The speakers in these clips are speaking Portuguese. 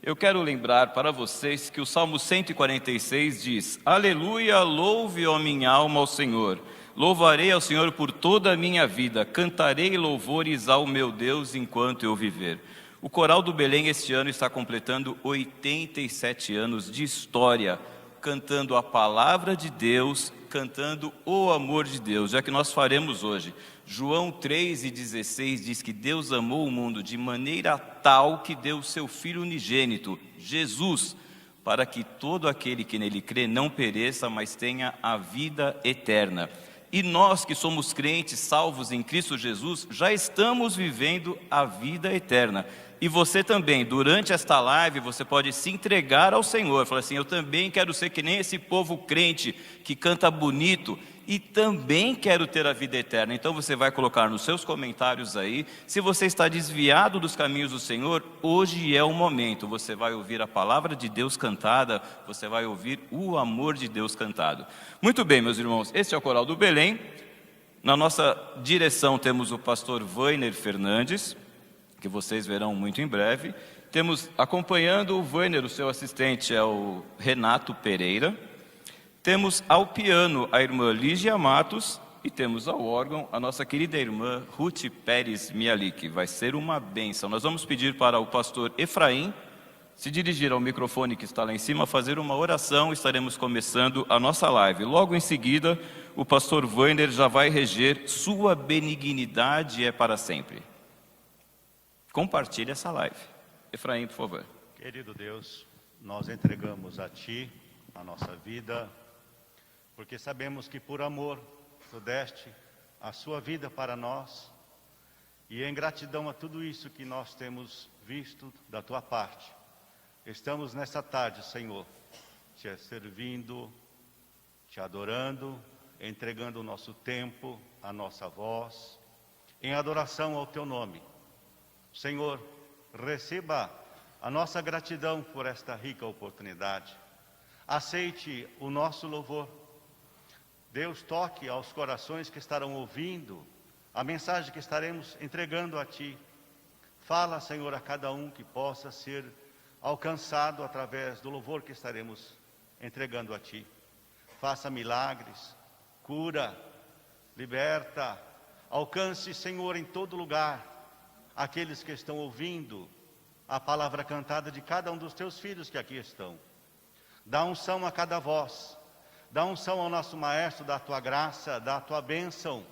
eu quero lembrar para vocês que o Salmo 146 diz: Aleluia, louve, ó minha alma, ao Senhor. Louvarei ao Senhor por toda a minha vida, cantarei louvores ao meu Deus enquanto eu viver. O Coral do Belém este ano está completando 87 anos de história, cantando a palavra de Deus, cantando o amor de Deus, já que nós faremos hoje. João 3,16 diz que Deus amou o mundo de maneira tal que deu o seu Filho unigênito, Jesus, para que todo aquele que nele crê não pereça, mas tenha a vida eterna. E nós que somos crentes, salvos em Cristo Jesus, já estamos vivendo a vida eterna. E você também, durante esta live, você pode se entregar ao Senhor. Falar assim, eu também quero ser que nem esse povo crente que canta bonito e também quero ter a vida eterna. Então você vai colocar nos seus comentários aí, se você está desviado dos caminhos do Senhor, hoje é o momento. Você vai ouvir a palavra de Deus cantada, você vai ouvir o amor de Deus cantado. Muito bem, meus irmãos, este é o Coral do Belém. Na nossa direção temos o pastor Vainer Fernandes, que vocês verão muito em breve. Temos, acompanhando o Vainer, o seu assistente é o Renato Pereira. Temos ao piano a irmã Lígia Matos e temos ao órgão a nossa querida irmã Ruth Pérez Mialik. Vai ser uma bênção. Nós vamos pedir para o pastor Efraim se dirigir ao microfone que está lá em cima, fazer uma oração. Estaremos começando a nossa live. Logo em seguida, o pastor Vainer já vai reger: sua benignidade é para sempre. Compartilhe essa live. Efraim, por favor. Querido Deus, nós entregamos a Ti a nossa vida, porque sabemos que por amor Tu deste a Sua vida para nós, e em gratidão a tudo isso que nós temos visto da Tua parte, estamos nessa tarde, Senhor, Te servindo, Te adorando, entregando o nosso tempo, a nossa voz, em adoração ao Teu nome. Senhor, receba a nossa gratidão por esta rica oportunidade. Aceite o nosso louvor. Deus, toque aos corações que estarão ouvindo a mensagem que estaremos entregando a Ti. Fala, Senhor, a cada um que possa ser alcançado através do louvor que estaremos entregando a Ti. Faça milagres, cura, liberta, alcance, Senhor, em todo lugar aqueles que estão ouvindo a palavra cantada de cada um dos Teus filhos que aqui estão. Dá unção a cada voz, dá unção ao nosso Maestro, da Tua graça, da Tua bênção.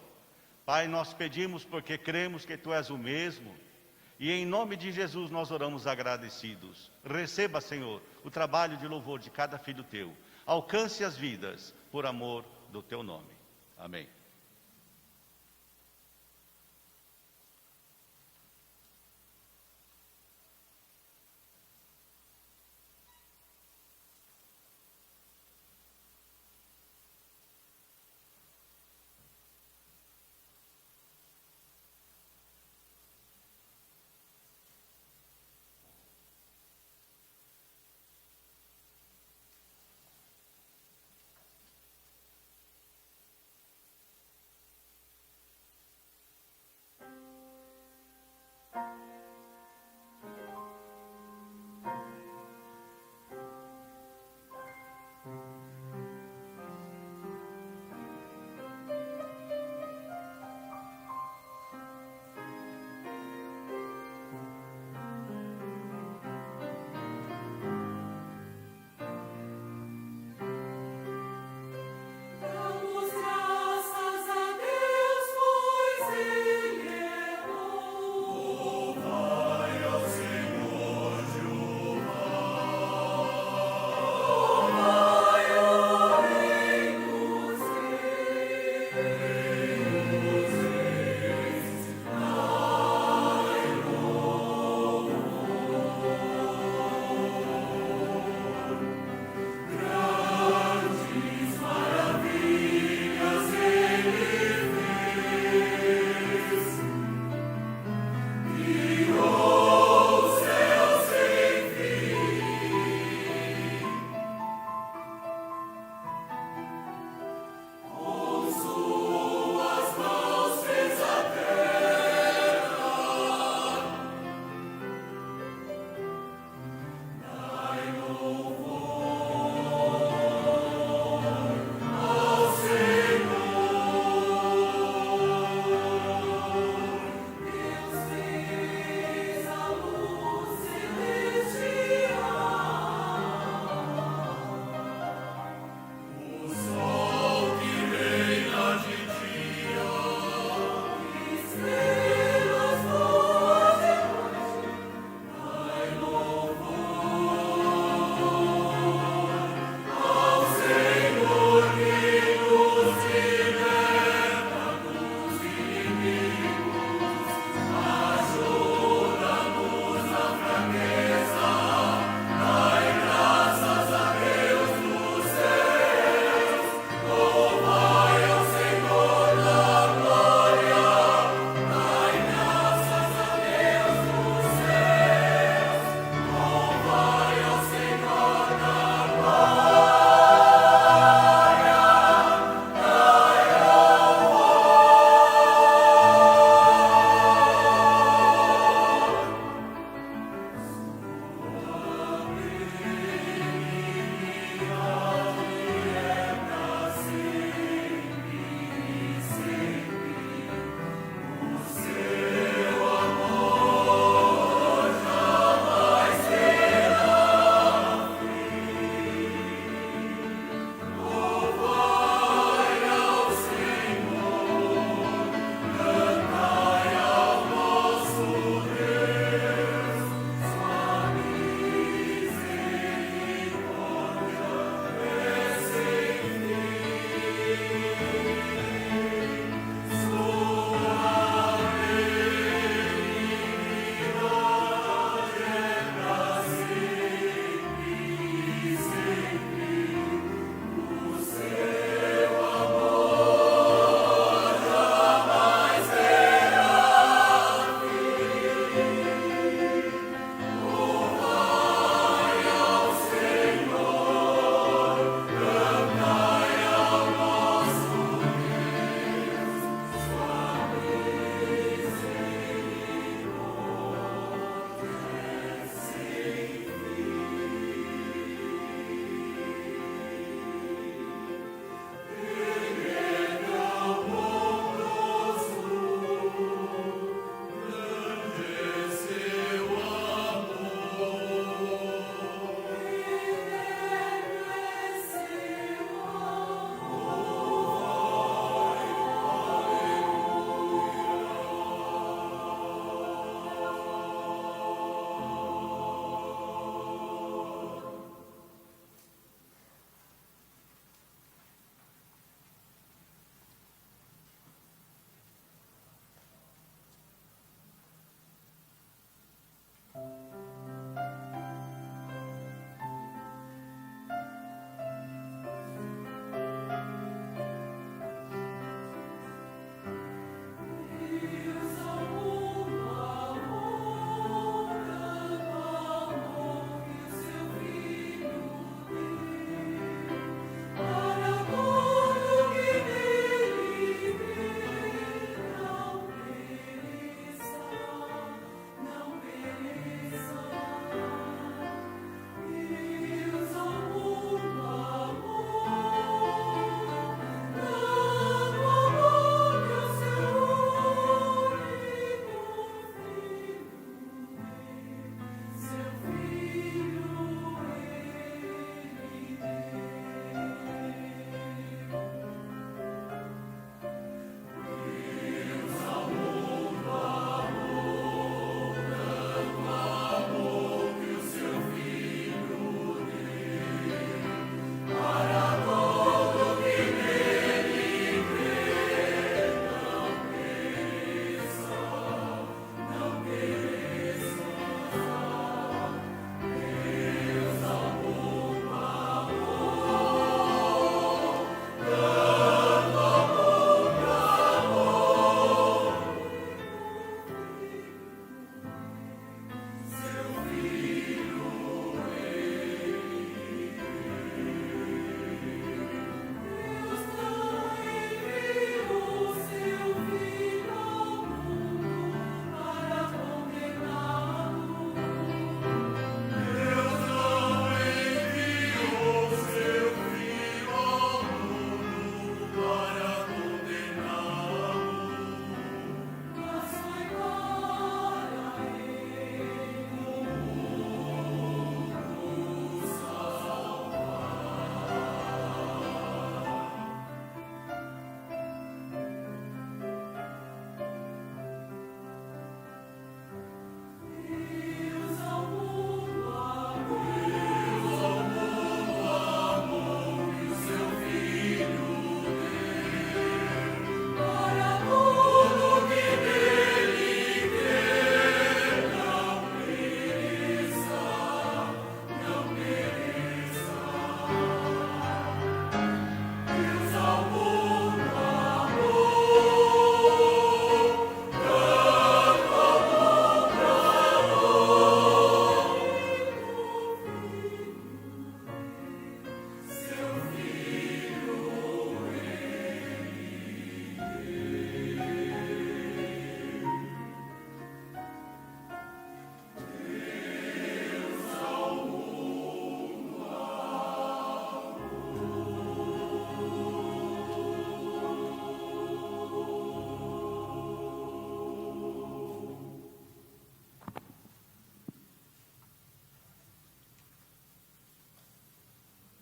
Pai, nós pedimos porque cremos que Tu és o mesmo, e em nome de Jesus nós oramos agradecidos. Receba, Senhor, o trabalho de louvor de cada filho Teu. Alcance as vidas por amor do Teu nome. Amém.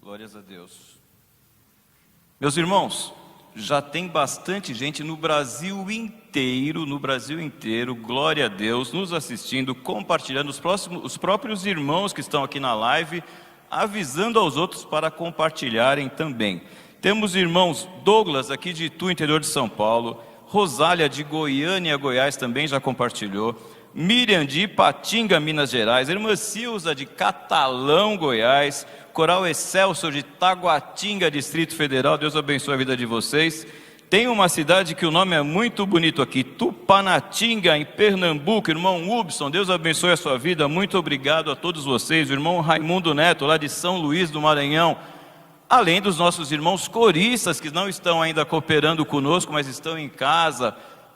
Glórias a Deus. Meus irmãos, já tem bastante gente no Brasil inteiro, glória a Deus, nos assistindo, compartilhando, os próprios irmãos que estão aqui na live, avisando aos outros para compartilharem também. Temos irmãos Douglas, aqui de Itu, interior de São Paulo, Rosália, de Goiânia, Goiás, também já compartilhou, Miriam, de Ipatinga, Minas Gerais, irmã Silza, de Catalão, Goiás, Coral Excelsior, de Taguatinga, Distrito Federal, Deus abençoe a vida de vocês. Tem uma cidade que o nome é muito bonito aqui, Tupanatinga, em Pernambuco, irmão Hubson, Deus abençoe a sua vida, muito obrigado a todos vocês, o irmão Raimundo Neto, lá de São Luís do Maranhão, além dos nossos irmãos coristas, que não estão ainda cooperando conosco, mas estão em casa,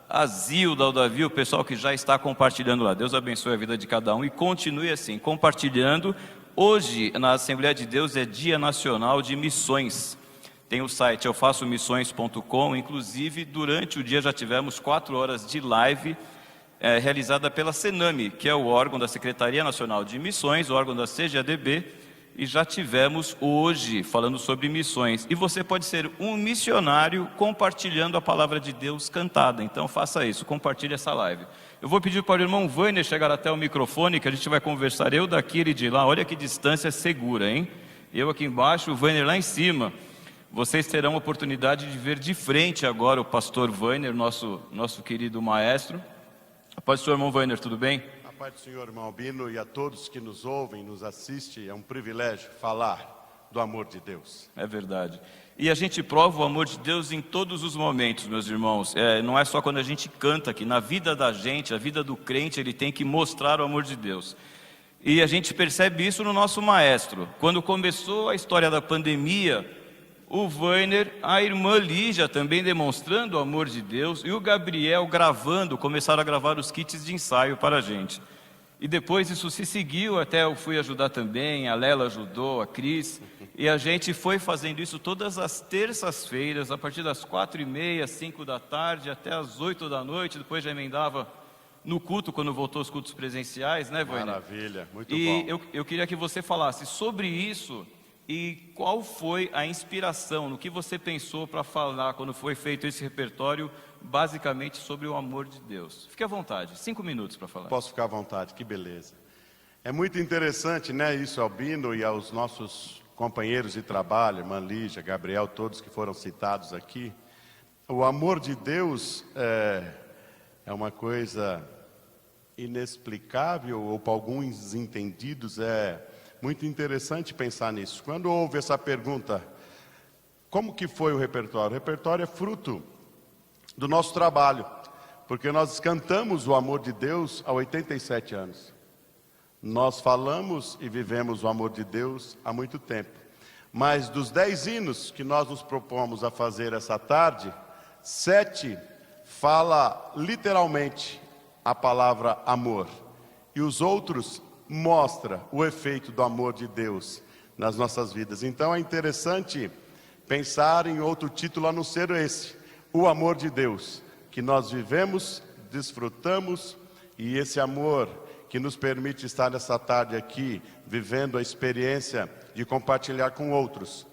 a Zilda, o Davi, o pessoal que já está compartilhando lá, Deus abençoe a vida de cada um e continue assim, compartilhando. Hoje, na Assembleia de Deus, é Dia Nacional de Missões. Tem o site eufaçomissões.com, inclusive durante o dia já tivemos 4 horas de live realizada pela Sename, que é o órgão da Secretaria Nacional de Missões, o órgão da CGADB, e já tivemos hoje falando sobre missões. E você pode ser um missionário compartilhando a palavra de Deus cantada, então faça isso, compartilhe essa live. Eu vou pedir para o irmão Vâner chegar até o microfone, que a gente vai conversar, eu daqui, ele de lá, olha que distância segura, hein? Eu aqui embaixo, o Vâner lá em cima. Vocês terão a oportunidade de ver de frente agora o pastor Vâner, nosso querido maestro. A paz do Senhor, irmão Vâner, tudo bem? A paz do Senhor, irmão Albino, e a todos que nos ouvem, nos assistem, é um privilégio falar do amor de Deus. É verdade. E a gente prova o amor de Deus em todos os momentos, meus irmãos. Não é só quando a gente canta aqui. Na vida da gente, a vida do crente, ele tem que mostrar o amor de Deus. E a gente percebe isso no nosso maestro. Quando começou a história da pandemia, o Vâner, a irmã Lígia também demonstrando o amor de Deus, e o Gabriel começaram a gravar os kits de ensaio para a gente. E depois isso se seguiu, até eu fui ajudar também, a Lela ajudou, a Cris, e a gente foi fazendo isso todas as terças-feiras, a partir das 4h30, 5 da tarde, até as 8 da noite, depois já emendava no culto, quando voltou os cultos presenciais, né, Vânia? Maravilha, muito bom. E eu queria que você falasse sobre isso, e qual foi a inspiração, no que você pensou para falar, quando foi feito esse repertório, basicamente sobre o amor de Deus. Fique à vontade, 5 minutos para falar. Posso ficar à vontade, que beleza. É muito interessante, né, isso, Albino, e aos nossos companheiros de trabalho, irmã Lígia, Gabriel, todos que foram citados aqui. O amor de Deus é uma coisa inexplicável, ou para alguns entendidos é muito interessante pensar nisso. Quando houve essa pergunta, como que foi o repertório? O repertório é fruto do nosso trabalho, porque nós cantamos o amor de Deus há 87 anos. Nós falamos e vivemos o amor de Deus há muito tempo. Mas dos 10 hinos que nós nos propomos a fazer essa tarde, 7 fala literalmente a palavra amor. E os outros mostra o efeito do amor de Deus nas nossas vidas. Então é interessante pensar em outro título a não ser esse, o amor de Deus, que nós vivemos, desfrutamos, e esse amor que nos permite estar nessa tarde aqui, vivendo a experiência de compartilhar com outros.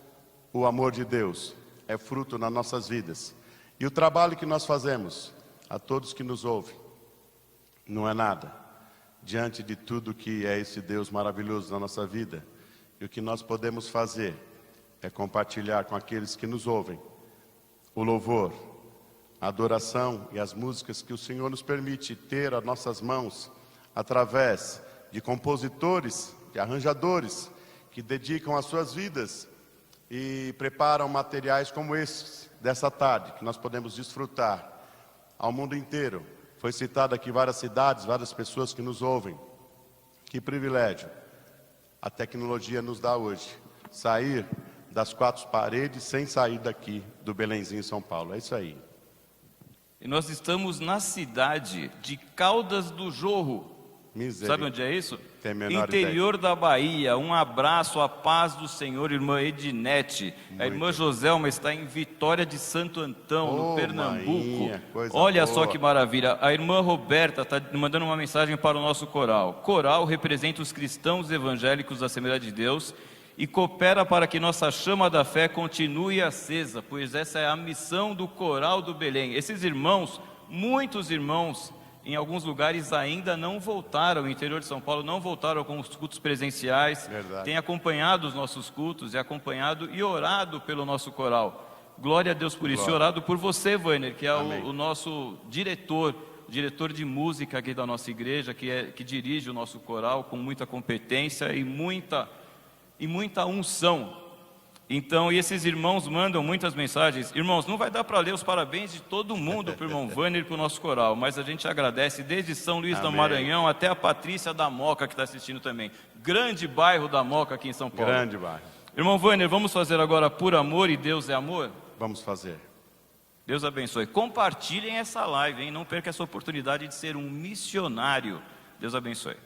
O amor de Deus é fruto nas nossas vidas. E o trabalho que nós fazemos, a todos que nos ouvem, não é nada diante de tudo que é esse Deus maravilhoso na nossa vida. E o que nós podemos fazer é compartilhar com aqueles que nos ouvem o louvor, a adoração e as músicas que o Senhor nos permite ter às nossas mãos, através de compositores, de arranjadores, que dedicam as suas vidas e preparam materiais como esses, dessa tarde, que nós podemos desfrutar ao mundo inteiro. Foi citado aqui várias cidades, várias pessoas que nos ouvem. Que privilégio a tecnologia nos dá hoje, sair das 4 paredes sem sair daqui do Belenzinho, São Paulo. É isso aí. E nós estamos na cidade de Caldas do Jorro. Sabe onde é isso? Tem a menor interior da Bahia. Um abraço, a paz do Senhor, irmã Edinete. A irmã Joselma está em Vitória de Santo Antão, no Pernambuco. Maninha, olha boa. Só que maravilha. A irmã Roberta está mandando uma mensagem para o nosso coral. Coral representa os cristãos evangélicos da Assembleia de Deus e coopera para que nossa chama da fé continue acesa, pois essa é a missão do Coral do Belém. Esses irmãos, muitos irmãos, em alguns lugares ainda não voltaram, no interior de São Paulo, não voltaram com os cultos presenciais, Verdade. têm acompanhado os nossos cultos, e acompanhado e orado pelo nosso coral. Glória a Deus por isso, e Glória. orado por você, Wainer, que é Amém. o nosso diretor de música aqui da nossa igreja, que dirige o nosso coral com muita competência e muita unção. Então, e esses irmãos mandam muitas mensagens. Irmãos, não vai dar para ler os parabéns de todo mundo para o irmão Wainer e para o nosso coral, mas a gente agradece desde São Luís do Amém. Maranhão até a Patrícia da Moca, que está assistindo também. Grande bairro da Moca aqui em São Paulo. Grande bairro. Irmão Wainer, vamos fazer agora Por Amor e Deus é Amor? Vamos fazer. Deus abençoe. Compartilhem essa live, hein? Não perca essa oportunidade de ser um missionário. Deus abençoe.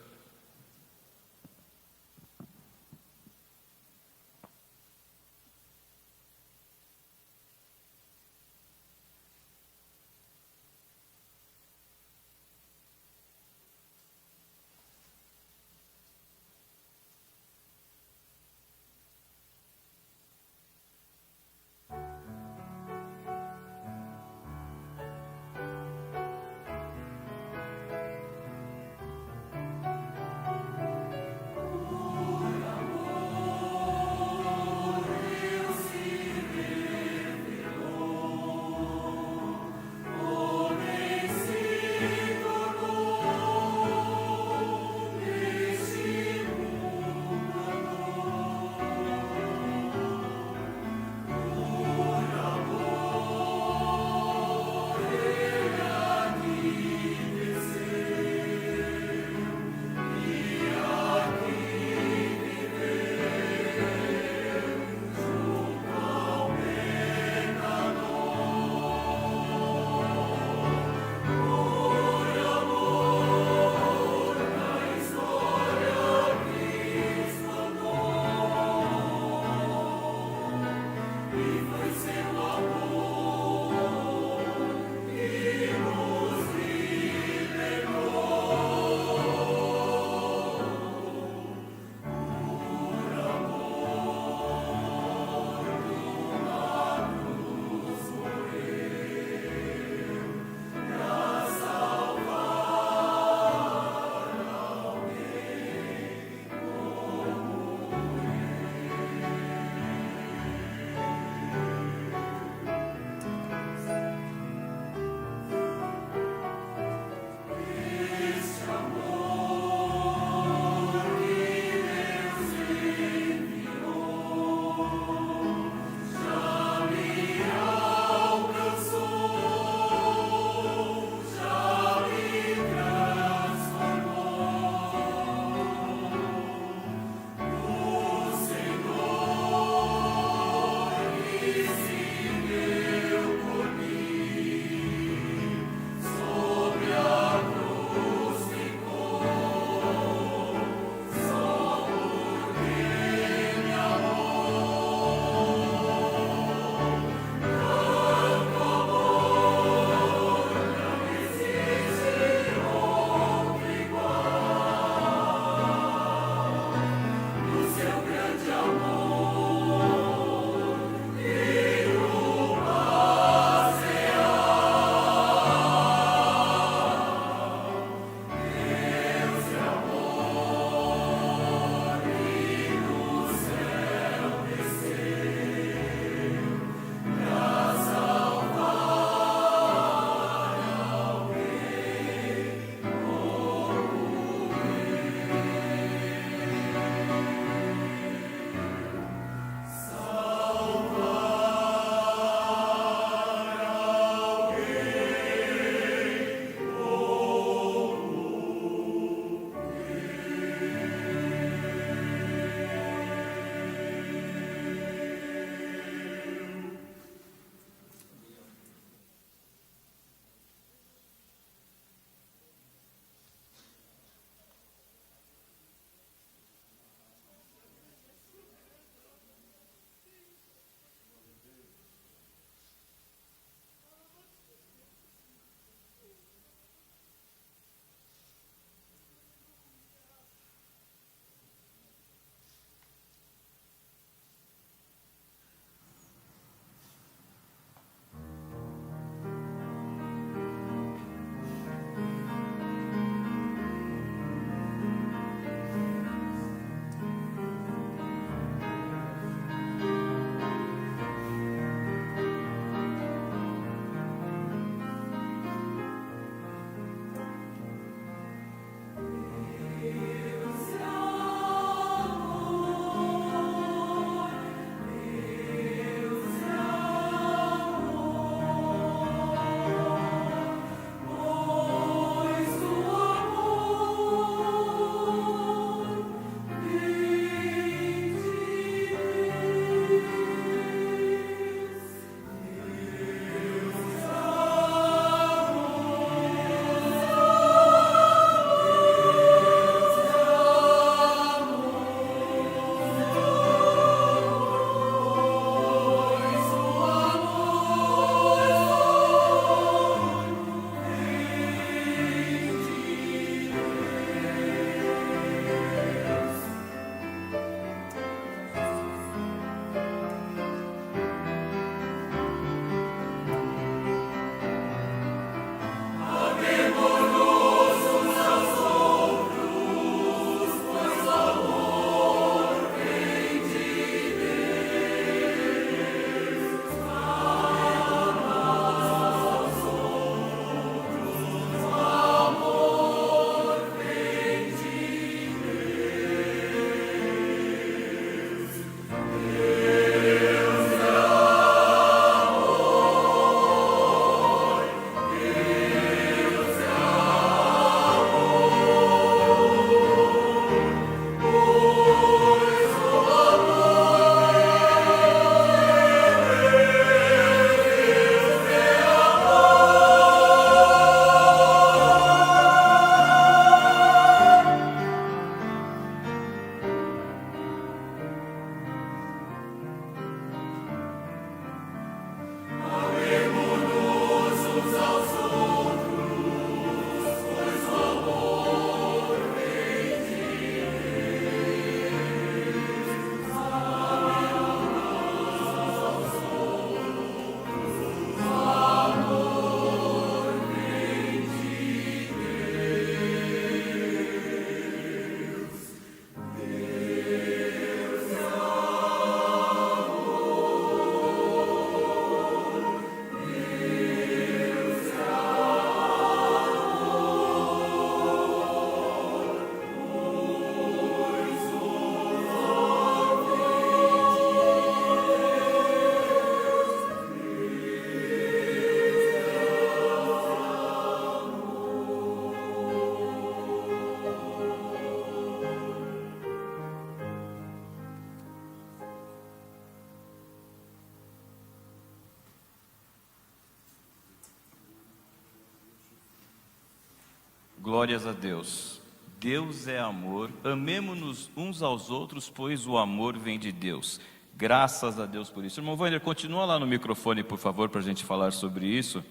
Glórias a Deus. Deus é amor, amemo-nos uns aos outros, pois o amor vem de Deus. Graças a Deus por isso. Irmão Wander, continua lá no microfone, por favor, para a gente falar sobre isso.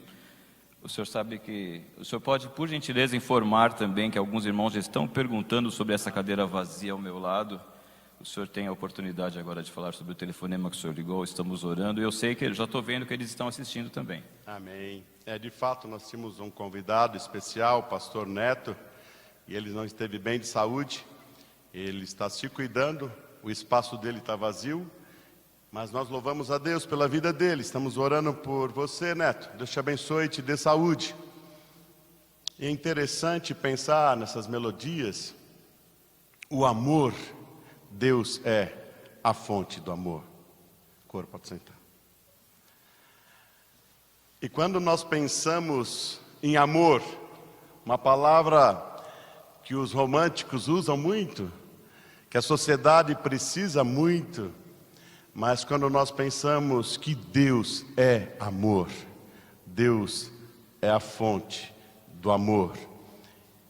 O senhor sabe que... O senhor pode, por gentileza, informar também que alguns irmãos já estão perguntando sobre essa cadeira vazia ao meu lado. O senhor tem a oportunidade agora de falar sobre o telefonema que o senhor ligou, estamos orando. E eu sei que já estou vendo que eles estão assistindo também. Amém. De fato, nós tínhamos um convidado especial, o pastor Neto, e ele não esteve bem de saúde. Ele está se cuidando, o espaço dele está vazio, mas nós louvamos a Deus pela vida dele. Estamos orando por você, Neto. Deus te abençoe e te dê saúde. E é interessante pensar nessas melodias. O amor, Deus é a fonte do amor. Coro, pode sentar. E quando nós pensamos em amor, uma palavra que os românticos usam muito, que a sociedade precisa muito, mas quando nós pensamos que Deus é amor, Deus é a fonte do amor,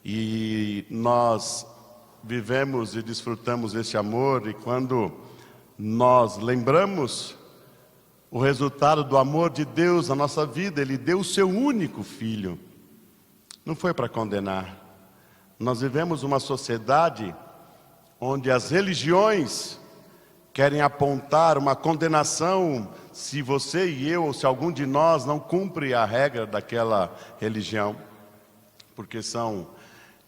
e nós vivemos e desfrutamos desse amor, e quando nós lembramos o resultado do amor de Deus na nossa vida, Ele deu o seu único filho, não foi para condenar. Nós vivemos uma sociedade onde as religiões querem apontar uma condenação se você e eu, ou se algum de nós não cumpre a regra daquela religião, porque são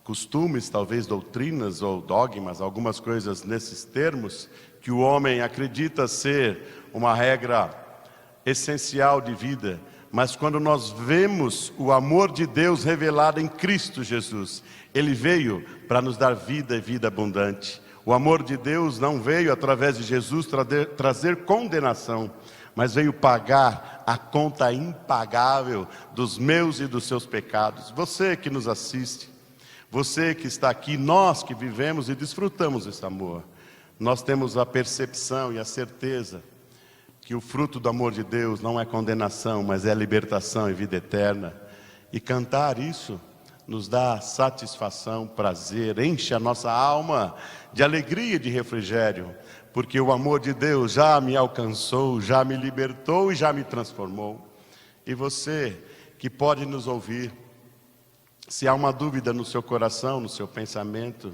costumes, talvez doutrinas ou dogmas, algumas coisas nesses termos, que o homem acredita ser uma regra essencial de vida. Mas quando nós vemos o amor de Deus revelado em Cristo Jesus, Ele veio para nos dar vida e vida abundante. O amor de Deus não veio através de Jesus trazer condenação, mas veio pagar a conta impagável dos meus e dos seus pecados. Você que nos assiste, você que está aqui, nós que vivemos e desfrutamos esse amor, nós temos a percepção e a certeza que o fruto do amor de Deus não é condenação, mas é libertação e vida eterna. E cantar isso nos dá satisfação, prazer, enche a nossa alma de alegria e de refrigério, porque o amor de Deus já me alcançou, já me libertou e já me transformou. E você que pode nos ouvir, se há uma dúvida no seu coração, no seu pensamento,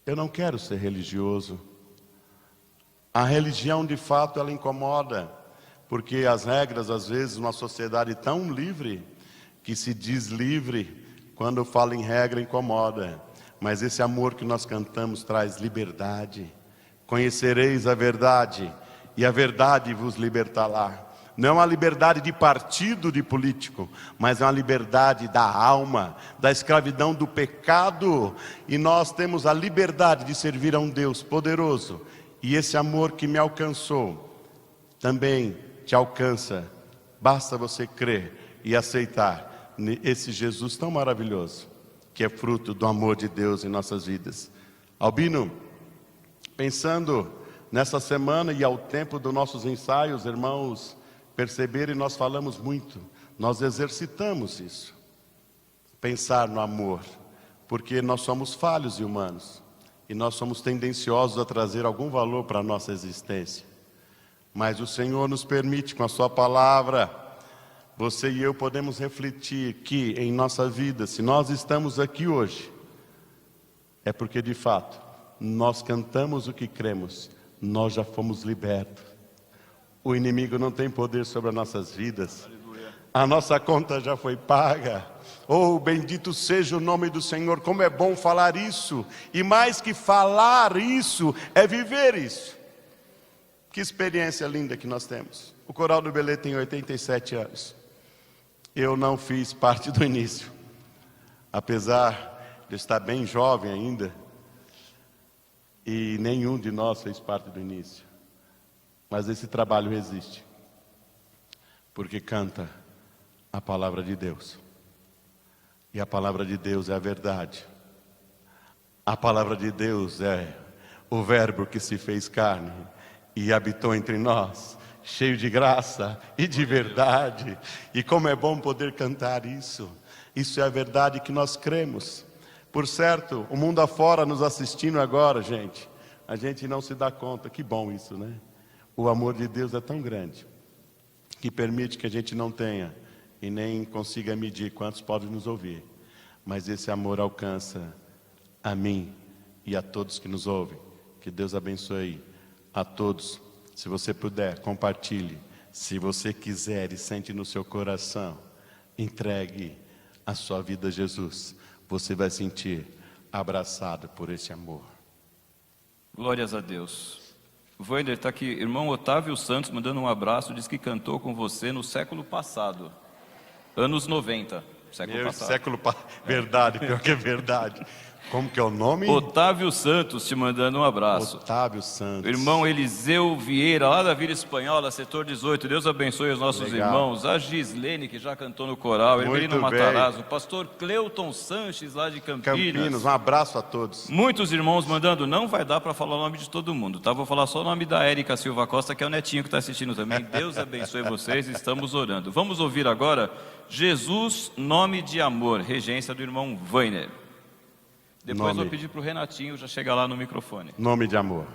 eu não quero ser religioso. A religião, de fato, ela incomoda, porque as regras, às vezes, uma sociedade tão livre, que se diz livre, quando fala em regra, incomoda. Mas esse amor que nós cantamos traz liberdade. Conhecereis a verdade, e a verdade vos libertará. Não é uma liberdade de partido, de político, mas é uma liberdade da alma, da escravidão do pecado. E nós temos a liberdade de servir a um Deus poderoso. E esse amor que me alcançou, também te alcança. Basta você crer e aceitar esse Jesus tão maravilhoso, que é fruto do amor de Deus em nossas vidas. Albino, pensando nessa semana e ao tempo dos nossos ensaios, irmãos, perceberem, nós falamos muito, nós exercitamos isso. Pensar no amor, porque nós somos falhos e humanos. E nós somos tendenciosos a trazer algum valor para a nossa existência. Mas o Senhor nos permite, com a sua palavra, você e eu podemos refletir que em nossa vida, se nós estamos aqui hoje, é porque de fato, nós cantamos o que cremos, nós já fomos libertos. O inimigo não tem poder sobre as nossas vidas. A nossa conta já foi paga. Oh, bendito seja o nome do Senhor. Como é bom falar isso. E mais que falar isso, é viver isso. Que experiência linda que nós temos. O Coral do Belê tem 87 anos. Eu não fiz parte do início. Apesar de estar bem jovem ainda. E nenhum de nós fez parte do início. Mas esse trabalho existe. Porque canta a palavra de Deus. E a palavra de Deus é a verdade. A palavra de Deus é o verbo que se fez carne e habitou entre nós, cheio de graça e de verdade. E como é bom poder cantar isso. Isso é a verdade que nós cremos. Por certo, o mundo afora nos assistindo agora, gente, a gente não se dá conta. Que bom isso, né? O amor de Deus é tão grande que permite que a gente não tenha e nem consiga medir quantos podem nos ouvir. Mas esse amor alcança a mim e a todos que nos ouvem. Que Deus abençoe a todos. Se você puder, compartilhe. Se você quiser e sente no seu coração, entregue a sua vida a Jesus. Você vai sentir abraçado por esse amor. Glórias a Deus. Wander, está aqui, irmão Otávio Santos, mandando um abraço, diz que cantou com você no século passado, anos 90, século passado. Verdade, pior que é verdade. Como que é o nome? Otávio Santos te mandando um abraço. Otávio Santos. Irmão Eliseu Vieira, lá da Vila Espanhola, setor 18. Deus abençoe os nossos irmãos. A Gislene, que já cantou no coral. Hermelino Matarazzo. O pastor Cleuton Sanches, lá de Campinas. Um abraço a todos. Muitos irmãos mandando. Não vai dar para falar o nome de todo mundo, tá? Vou falar só o nome da Érica Silva Costa, que é o netinho que está assistindo também. Deus abençoe vocês, estamos orando. Vamos ouvir agora Jesus, Nome de Amor, regência do irmão Wainer. Depois vou pedir para o Renatinho já chegar lá no microfone. Nome de amor.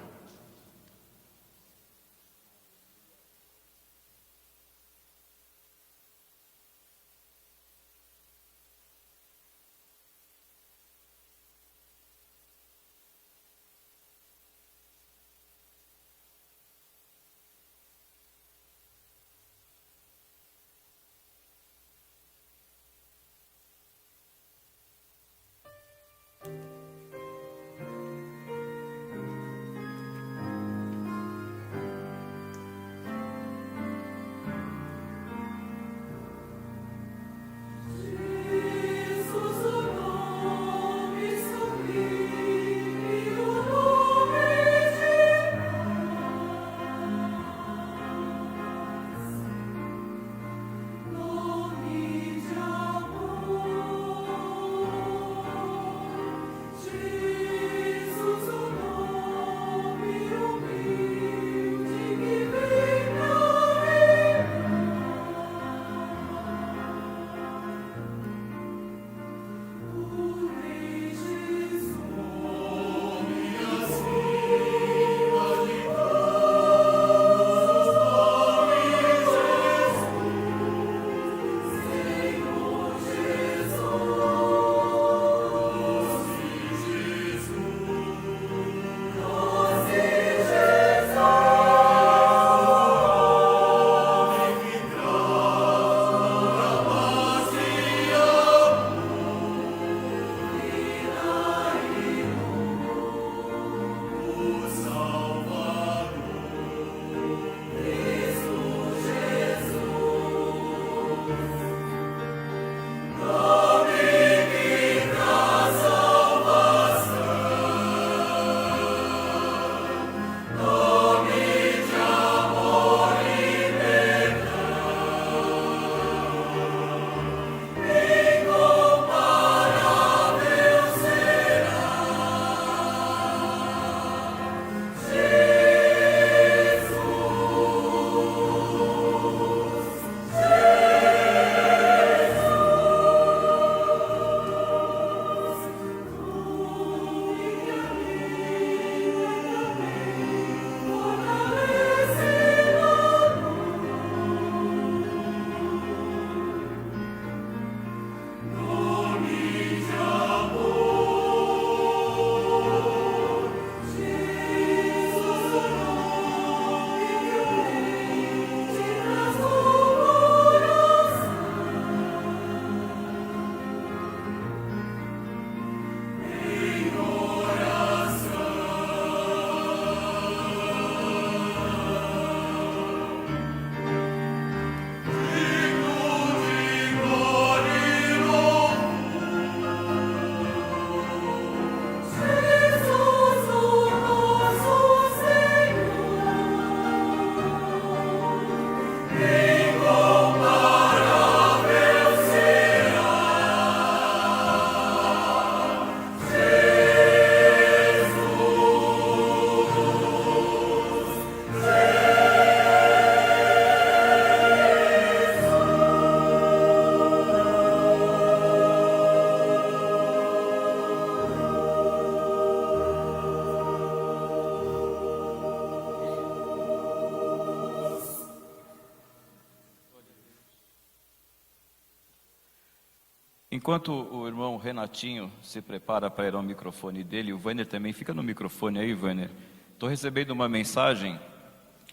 Enquanto o irmão Renatinho se prepara para ir ao microfone dele, o Vainer também fica no microfone aí, Vainer. Estou recebendo uma mensagem,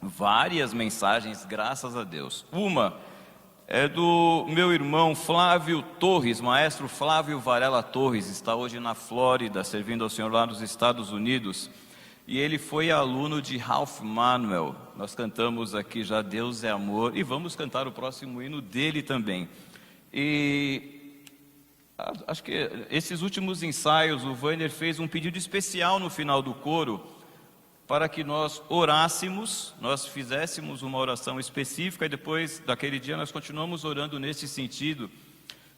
várias mensagens, graças a Deus. Uma é do meu irmão Flávio Torres, maestro Flávio Varela Torres, está hoje na Flórida, servindo ao Senhor lá nos Estados Unidos. E ele foi aluno de Ralph Manuel. Nós cantamos aqui já Deus é Amor e vamos cantar o próximo hino dele também. E acho que esses últimos ensaios, o Vainer fez um pedido especial no final do coro para que nós orássemos, nós fizéssemos uma oração específica e depois daquele dia nós continuamos orando nesse sentido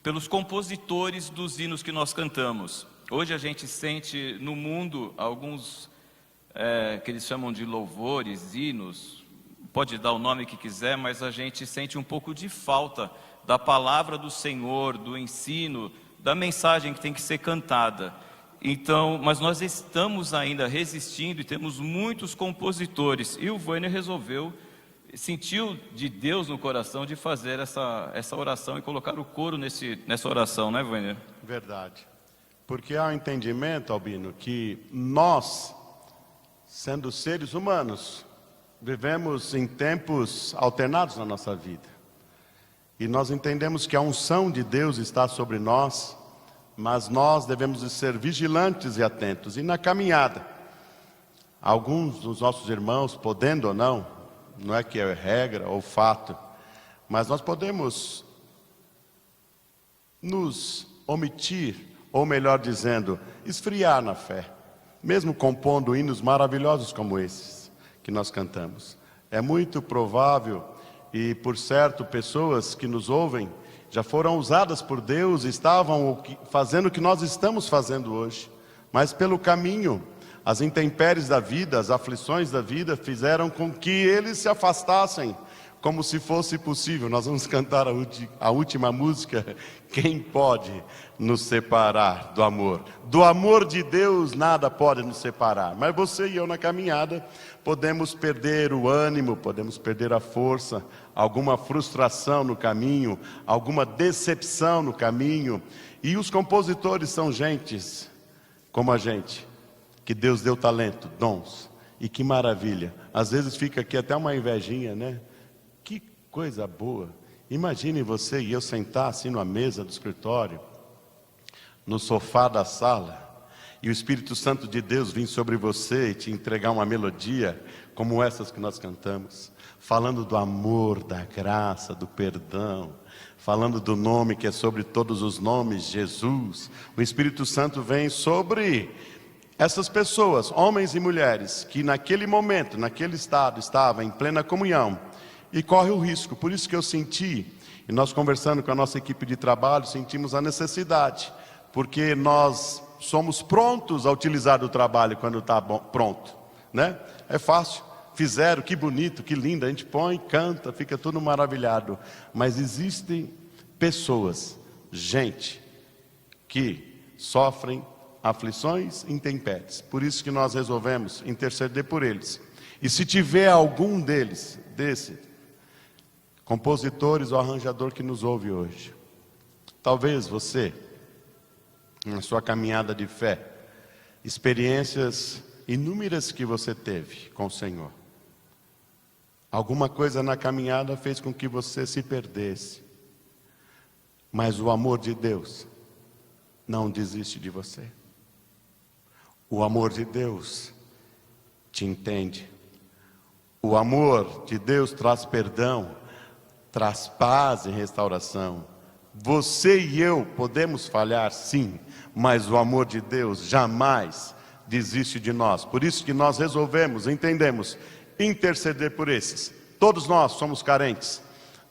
pelos compositores dos hinos que nós cantamos. Hoje a gente sente no mundo alguns que eles chamam de louvores, hinos, pode dar o nome que quiser, mas a gente sente um pouco de falta da palavra do Senhor, do ensino, da mensagem que tem que ser cantada. Então, mas nós estamos ainda resistindo e temos muitos compositores. E o Vainer sentiu de Deus no coração de fazer essa oração e colocar o coro nessa oração, né, Vainer? Verdade. Porque há um entendimento, Albino, que nós, sendo seres humanos, vivemos em tempos alternados na nossa vida. E nós entendemos que a unção de Deus está sobre nós, mas nós devemos ser vigilantes e atentos. E na caminhada, alguns dos nossos irmãos, podendo ou não é que é regra ou fato, mas nós podemos nos omitir, ou melhor dizendo, esfriar na fé, mesmo compondo hinos maravilhosos como esses que nós cantamos. É muito provável, e por certo, pessoas que nos ouvem, já foram usadas por Deus, estavam fazendo o que nós estamos fazendo hoje. Mas pelo caminho, as intempéries da vida, as aflições da vida, fizeram com que eles se afastassem, como se fosse possível. Nós vamos cantar a última música, Quem pode nos separar do amor? Do amor de Deus nada pode nos separar. Mas você e eu na caminhada podemos perder o ânimo, podemos perder a força, alguma frustração no caminho, alguma decepção no caminho. E os compositores são gentes como a gente, que Deus deu talento, dons. E que maravilha. Às vezes fica aqui até uma invejinha, né? Que coisa boa. Imagine você e eu sentar assim numa mesa do escritório, no sofá da sala, e o Espírito Santo de Deus vir sobre você e te entregar uma melodia como essas que nós cantamos, falando do amor, da graça, do perdão, falando do nome que é sobre todos os nomes, Jesus. O Espírito Santo vem sobre essas pessoas, homens e mulheres, que naquele momento, naquele estado, estavam em plena comunhão, e corre o risco. Por isso que eu senti, e nós conversando com a nossa equipe de trabalho, sentimos a necessidade, porque nós somos prontos a utilizar o trabalho quando está pronto, né? É fácil, fizeram, que bonito, que lindo, a gente põe, canta, fica tudo maravilhado. Mas existem pessoas, gente, que sofrem aflições e intempéries. Por isso que nós resolvemos interceder por eles. E se tiver algum compositores ou arranjador que nos ouve hoje, talvez você, na sua caminhada de fé, experiências inúmeras que você teve com o Senhor, alguma coisa na caminhada fez com que você se perdesse, mas o amor de Deus não desiste de você. O amor de Deus te entende. O amor de Deus traz perdão, traz paz e restauração. Você e eu podemos falhar, sim, mas o amor de Deus jamais desiste de nós. Por isso que nós resolvemos, entendemos, interceder por esses. Todos nós somos carentes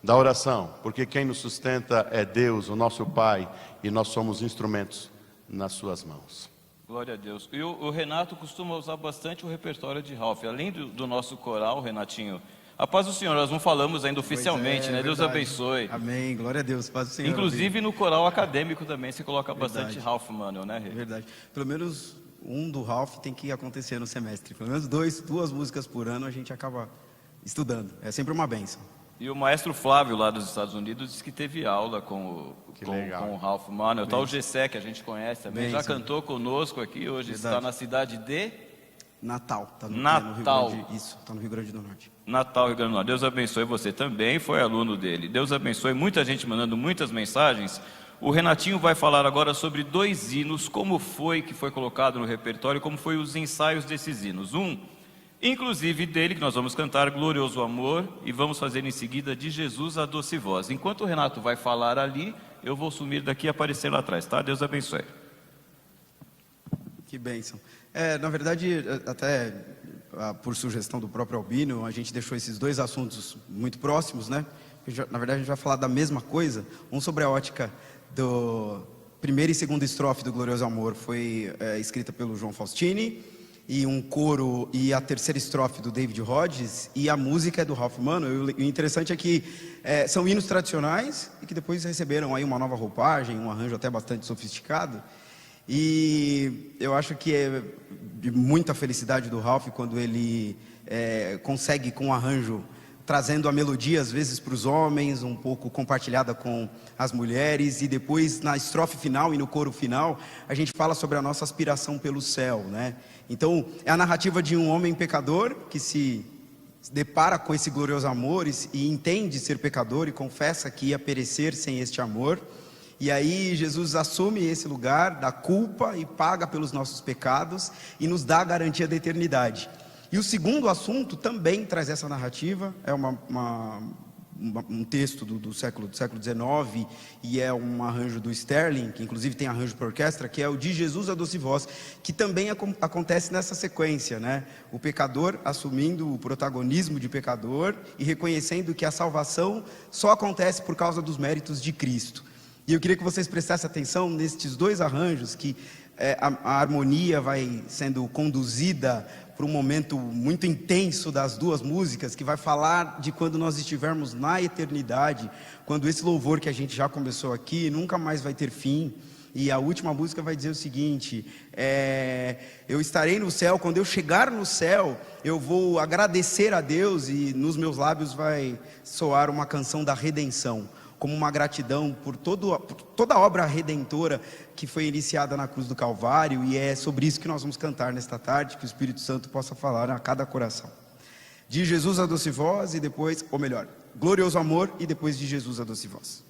da oração, porque quem nos sustenta é Deus, o nosso Pai, e nós somos instrumentos nas suas mãos. Glória a Deus. E o Renato costuma usar bastante o repertório de Ralph, além do nosso coral, Renatinho. A paz do Senhor, nós não falamos ainda oficialmente, né? Deus abençoe. Amém, glória a Deus, paz do Senhor. Inclusive no coral acadêmico também se coloca bastante Ralph Manuel, né, Rê? Verdade. Pelo menos um do Ralph tem que acontecer no semestre. Pelo menos duas músicas por ano a gente acaba estudando. É sempre uma bênção. E o maestro Flávio, lá dos Estados Unidos, disse que teve aula com Que legal. o Ralph Manuel. Tá o Gessé, que a gente conhece também, já Benção. cantou conosco aqui, hoje Verdade. está na cidade de Natal. Tá no Natal. Rio Grande, isso, está no Rio Grande do Norte. Natal, Rio Grande do Norte. Deus abençoe você também, foi aluno dele. Deus abençoe, muita gente mandando muitas mensagens. O Renatinho vai falar agora sobre 2 hinos, como foi que foi colocado no repertório, como foi os ensaios desses hinos. Inclusive dele, que nós vamos cantar Glorioso Amor, e vamos fazer em seguida de Jesus a Doce Voz. Enquanto o Renato vai falar ali, eu vou sumir daqui e aparecer lá atrás, tá? Deus abençoe. Que bênção. Na verdade, até por sugestão do próprio Albino, a gente deixou esses 2 assuntos muito próximos, né? Na verdade, a gente vai falar da mesma coisa. Um sobre a ótica do primeira e segunda estrofe do Glorioso Amor foi escrita pelo João Faustini, e um coro e a terceira estrofe do David Rhodes, e a música é do Ralph Manuel. E o interessante é que são hinos tradicionais e que depois receberam aí uma nova roupagem, um arranjo até bastante sofisticado. E eu acho que é de muita felicidade do Ralph quando ele consegue, com um arranjo, trazendo a melodia às vezes para os homens, um pouco compartilhada com as mulheres, e depois na estrofe final e no coro final a gente fala sobre a nossa aspiração pelo céu, né? Então é a narrativa de um homem pecador que se depara com esse glorioso amor e entende ser pecador e confessa que ia perecer sem este amor. E aí Jesus assume esse lugar da culpa e paga pelos nossos pecados e nos dá a garantia da eternidade. E o segundo assunto também traz essa narrativa, é um texto do século XIX, e é um arranjo do Sterling, que inclusive tem arranjo para orquestra, que é o de Jesus a Doce Voz, que também acontece nessa sequência, né? O pecador assumindo o protagonismo de pecador e reconhecendo que a salvação só acontece por causa dos méritos de Cristo. E eu queria que vocês prestassem atenção nestes 2 arranjos, que a harmonia vai sendo conduzida para um momento muito intenso das 2 músicas, que vai falar de quando nós estivermos na eternidade, quando esse louvor que a gente já começou aqui nunca mais vai ter fim. E a última música vai dizer o seguinte: eu estarei no céu, quando eu chegar no céu, eu vou agradecer a Deus, e nos meus lábios vai soar uma canção da redenção, como uma gratidão por toda a obra redentora que foi iniciada na cruz do Calvário. E é sobre isso que nós vamos cantar nesta tarde, que o Espírito Santo possa falar a cada coração. De Jesus a Doce Voz, e depois, ou melhor, Glorioso Amor, e depois de Jesus a Doce Voz.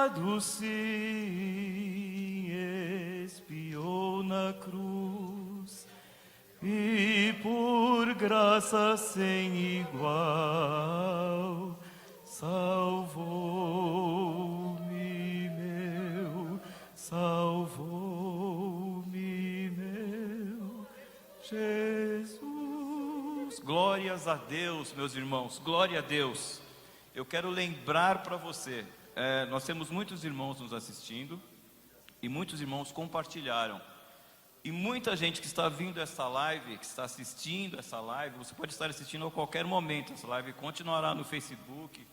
pecado sim expiou na cruz, e por graça sem igual salvou-me meu Jesus. Glórias a Deus, meus irmãos, glória a Deus. Eu quero lembrar para você, nós temos muitos irmãos nos assistindo, e muitos irmãos compartilharam. E muita gente que está vindo essa live, que está assistindo essa live, você pode estar assistindo a qualquer momento. Essa live continuará no Facebook,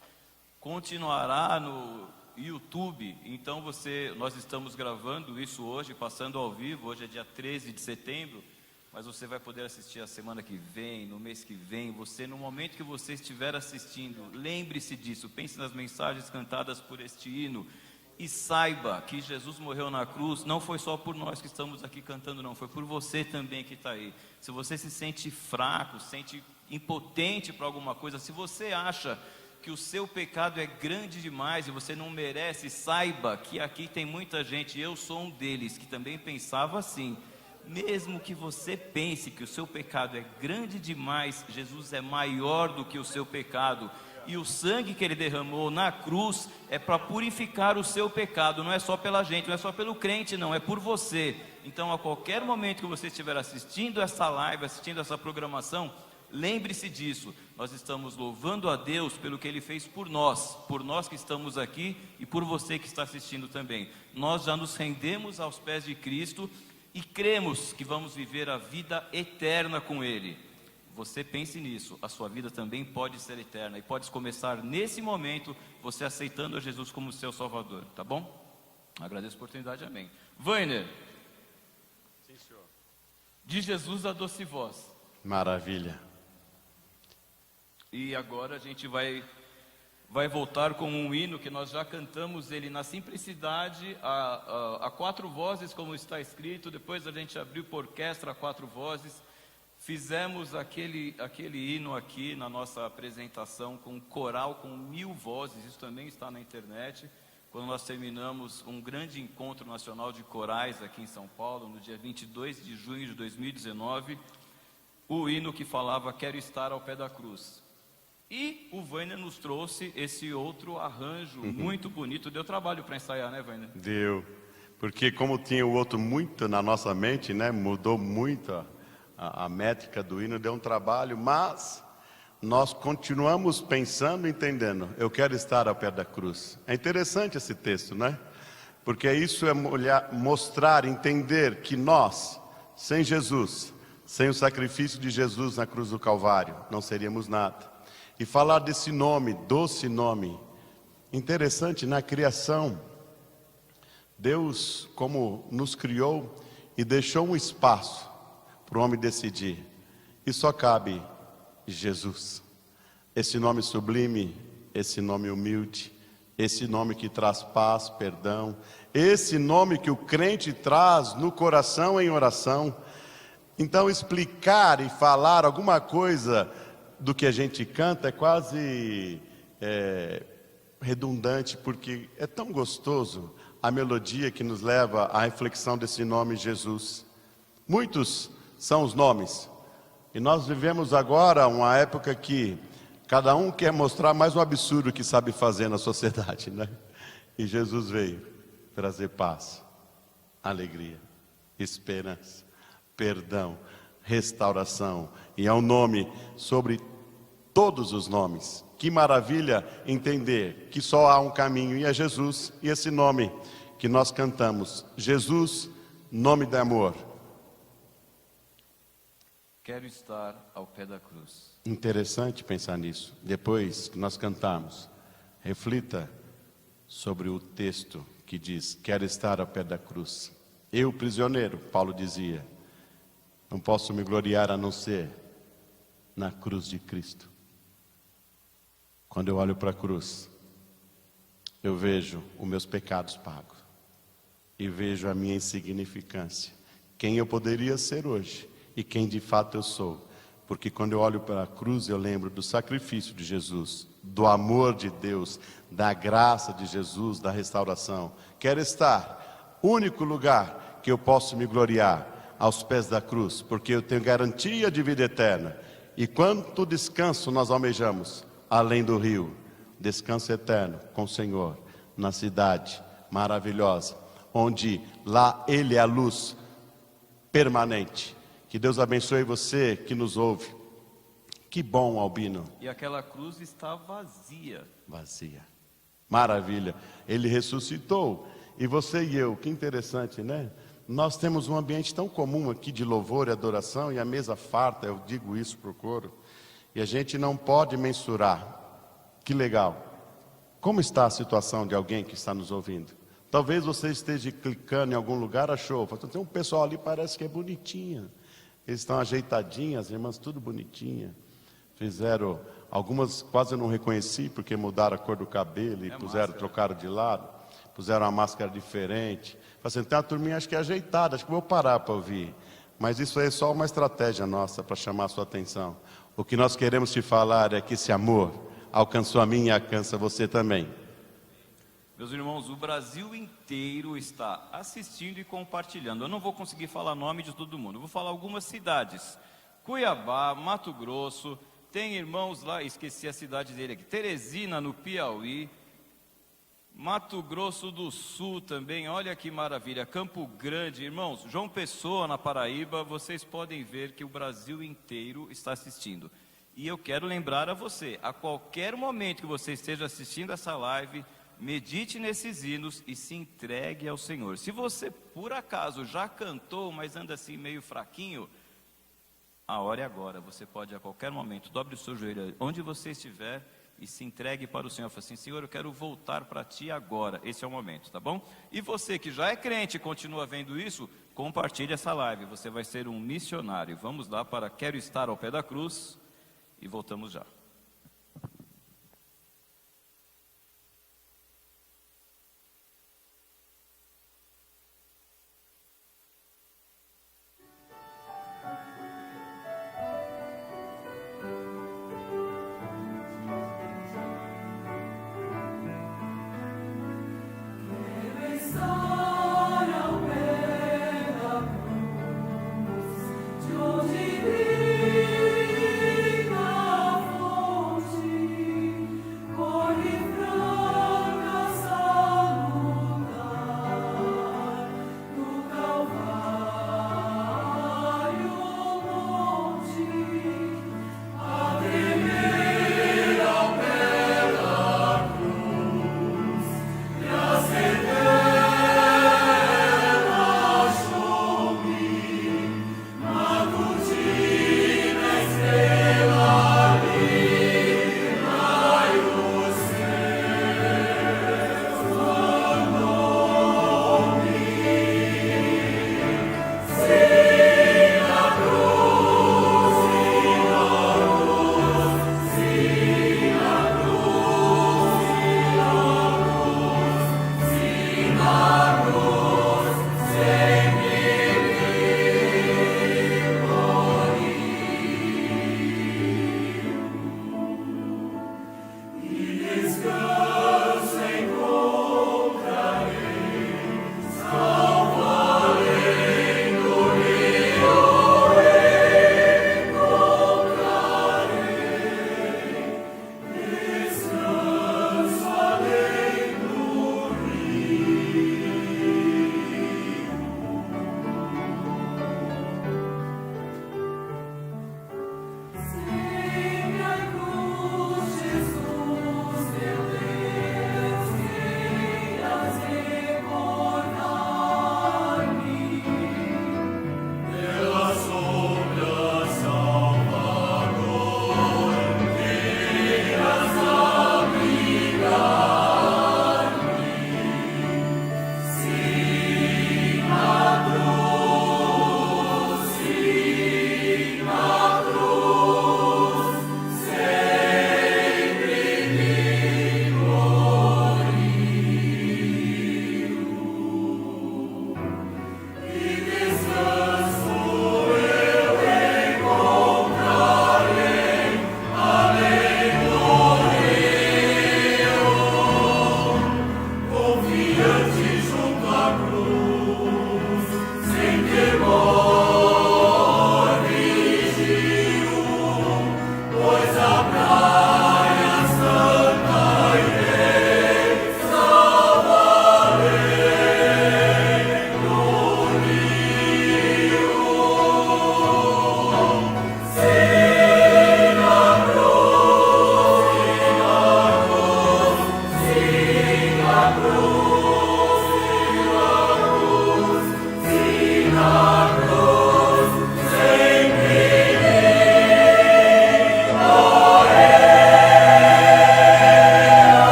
continuará no YouTube. Então nós estamos gravando isso hoje, passando ao vivo. Hoje é dia 13 de setembro, mas você vai poder assistir a semana que vem, no mês que vem. Você, no momento que você estiver assistindo, lembre-se disso, pense nas mensagens cantadas por este hino. E saiba que Jesus morreu na cruz, não foi só por nós que estamos aqui cantando, não, foi por você também que está aí. Se você se sente fraco, se sente impotente para alguma coisa, se você acha que o seu pecado é grande demais e você não merece, saiba que aqui tem muita gente, eu sou um deles, que também pensava assim. Mesmo que você pense que o seu pecado é grande demais, Jesus é maior do que o seu pecado. E o sangue que ele derramou na cruz é para purificar o seu pecado. Não é só pela gente, não é só pelo crente, não, é por você. Então, a qualquer momento que você estiver assistindo essa live, assistindo essa programação, lembre-se disso. Nós estamos louvando a Deus pelo que Ele fez por nós que estamos aqui e por você que está assistindo também. Nós já nos rendemos aos pés de Cristo e cremos que vamos viver a vida eterna com Ele. Você pense nisso, a sua vida também pode ser eterna e pode começar nesse momento, você aceitando a Jesus como seu Salvador, tá bom? Agradeço a oportunidade, amém. Vainer. Sim, senhor. De Jesus a doce voz. Maravilha. E agora a gente vai voltar com um hino que nós já cantamos ele na simplicidade, a quatro vozes, como está escrito. Depois a gente abriu por orquestra a quatro vozes. Fizemos aquele hino aqui na nossa apresentação com um coral com 1000 vozes, isso também está na internet. Quando nós terminamos um grande encontro nacional de corais aqui em São Paulo, no dia 22 de junho de 2019, o hino que falava "Quero estar ao pé da cruz". E o Vainer nos trouxe esse outro arranjo muito bonito. Deu trabalho para ensaiar, né, Vainer? Deu, porque como tinha o outro muito na nossa mente, né, mudou muito a métrica do hino, deu um trabalho, mas nós continuamos pensando e entendendo. Eu quero estar ao pé da cruz. É interessante esse texto, né? Porque isso é mostrar, entender que nós, sem Jesus, sem o sacrifício de Jesus na cruz do Calvário, não seríamos nada. E falar desse nome, doce nome, interessante, na criação, Deus, como nos criou e deixou um espaço para o homem decidir, e só cabe Jesus, esse nome sublime, esse nome humilde, esse nome que traz paz, perdão, esse nome que o crente traz no coração em oração. Então explicar e falar alguma coisa do que a gente canta é quase redundante, porque é tão gostoso a melodia que nos leva à reflexão desse nome Jesus. Muitos são os nomes, e nós vivemos agora uma época que cada um quer mostrar mais um absurdo que sabe fazer na sociedade, né? E Jesus veio trazer paz, alegria, esperança, perdão, restauração, e é um nome sobre todos os nomes. Que maravilha entender que só há um caminho e é Jesus, e esse nome que nós cantamos, Jesus, nome de amor. Quero estar ao pé da cruz. Interessante pensar nisso. Depois que nós cantamos, reflita sobre o texto que diz: quero estar ao pé da cruz. Eu, prisioneiro, Paulo dizia, não posso me gloriar a não ser na cruz de Cristo. Quando eu olho para a cruz, eu vejo os meus pecados pagos e vejo a minha insignificância, quem eu poderia ser hoje e quem de fato eu sou, porque quando eu olho para a cruz eu lembro do sacrifício de Jesus, do amor de Deus, da graça de Jesus, da restauração. Quero estar, único lugar que eu posso me gloriar, aos pés da cruz, porque eu tenho garantia de vida eterna. E quanto descanso nós almejamos, além do rio, descanso eterno com o Senhor, na cidade maravilhosa, onde lá Ele é a luz permanente. Que Deus abençoe você que nos ouve. Que bom, Albino. E aquela cruz está vazia. Vazia. Maravilha. Ele ressuscitou. E você e eu, que interessante, né? Nós temos um ambiente tão comum aqui de louvor e adoração, e a mesa farta, eu digo isso para o coro, e a gente não pode mensurar. Que legal. Como está a situação de alguém que está nos ouvindo? Talvez você esteja clicando em algum lugar, achou, tem um pessoal ali, parece que é bonitinha. Eles estão ajeitadinhas, as irmãs tudo bonitinha. Fizeram, algumas quase eu não reconheci, porque mudaram a cor do cabelo e trocaram de lado, puseram uma máscara diferente. Assim, tem uma turminha acho que é ajeitada, acho que vou parar para ouvir. Mas isso aí é só uma estratégia nossa para chamar a sua atenção. O que nós queremos te falar é que esse amor alcançou a mim e alcança você também. Meus irmãos, o Brasil inteiro está assistindo e compartilhando. Eu não vou conseguir falar nome de todo mundo, eu vou falar algumas cidades. Cuiabá, Mato Grosso, tem irmãos lá, esqueci a cidade dele aqui, Teresina, no Piauí, Mato Grosso do Sul também, olha que maravilha, Campo Grande, irmãos, João Pessoa, na Paraíba, vocês podem ver que o Brasil inteiro está assistindo. E eu quero lembrar a você, a qualquer momento que você esteja assistindo essa live, medite nesses hinos e se entregue ao Senhor. Se você, por acaso, já cantou, mas anda assim meio fraquinho, a hora é agora. Você pode, a qualquer momento, dobre o seu joelho onde você estiver e se entregue para o Senhor. Fala assim, Senhor, eu quero voltar para Ti agora. Esse é o momento, tá bom? E você que já é crente e continua vendo isso, compartilhe essa live. Você vai ser um missionário. Vamos lá para Quero Estar ao Pé da Cruz e voltamos já. De onde vinha a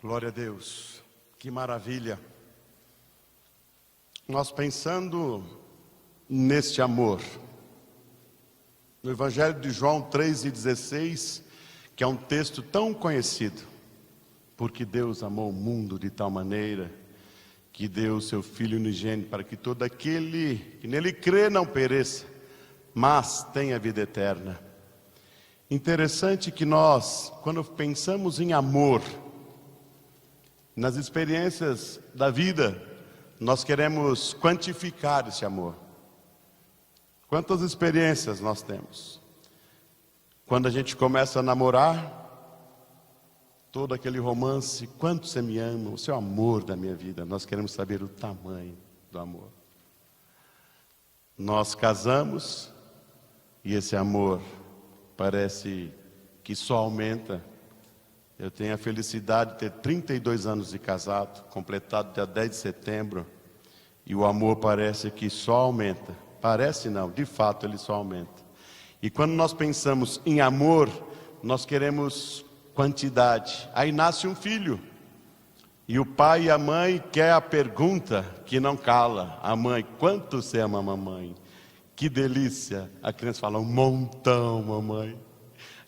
Glória a Deus, que maravilha. Nós pensando neste amor, no Evangelho de João 3,16, que é um texto tão conhecido, porque Deus amou o mundo de tal maneira que deu o seu Filho unigênito para que todo aquele que nele crê não pereça, mas tenha vida eterna. Interessante que nós, quando pensamos em amor, nas experiências da vida, nós queremos quantificar esse amor. Quantas experiências nós temos? Quando a gente começa a namorar, todo aquele romance, quanto você me ama, o seu amor da minha vida, nós queremos saber o tamanho do amor. Nós casamos e esse amor parece que só aumenta. Eu tenho a felicidade de ter 32 anos de casado, completado dia 10 de setembro, e o amor parece que só aumenta. Parece não, de fato ele só aumenta. E quando nós pensamos em amor, nós queremos quantidade. Aí nasce um filho, e o pai e a mãe querem a pergunta que não cala. A mãe, quanto você ama a mamãe? Que delícia! A criança fala, um montão, mamãe.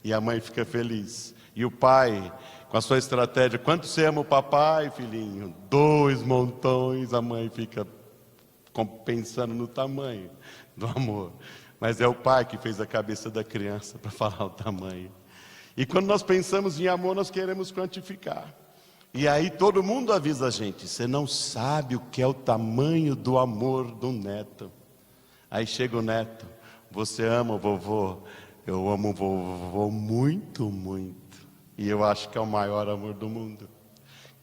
E a mãe fica feliz. E o pai, com a sua estratégia, quanto você ama o papai, filhinho? 2 montões. A mãe fica pensando no tamanho do amor. Mas é o pai que fez a cabeça da criança para falar o tamanho. E quando nós pensamos em amor, nós queremos quantificar. E aí todo mundo avisa a gente, você não sabe o que é o tamanho do amor do neto. Aí chega o neto, você ama o vovô? Eu amo o vovô muito, muito. E eu acho que é o maior amor do mundo.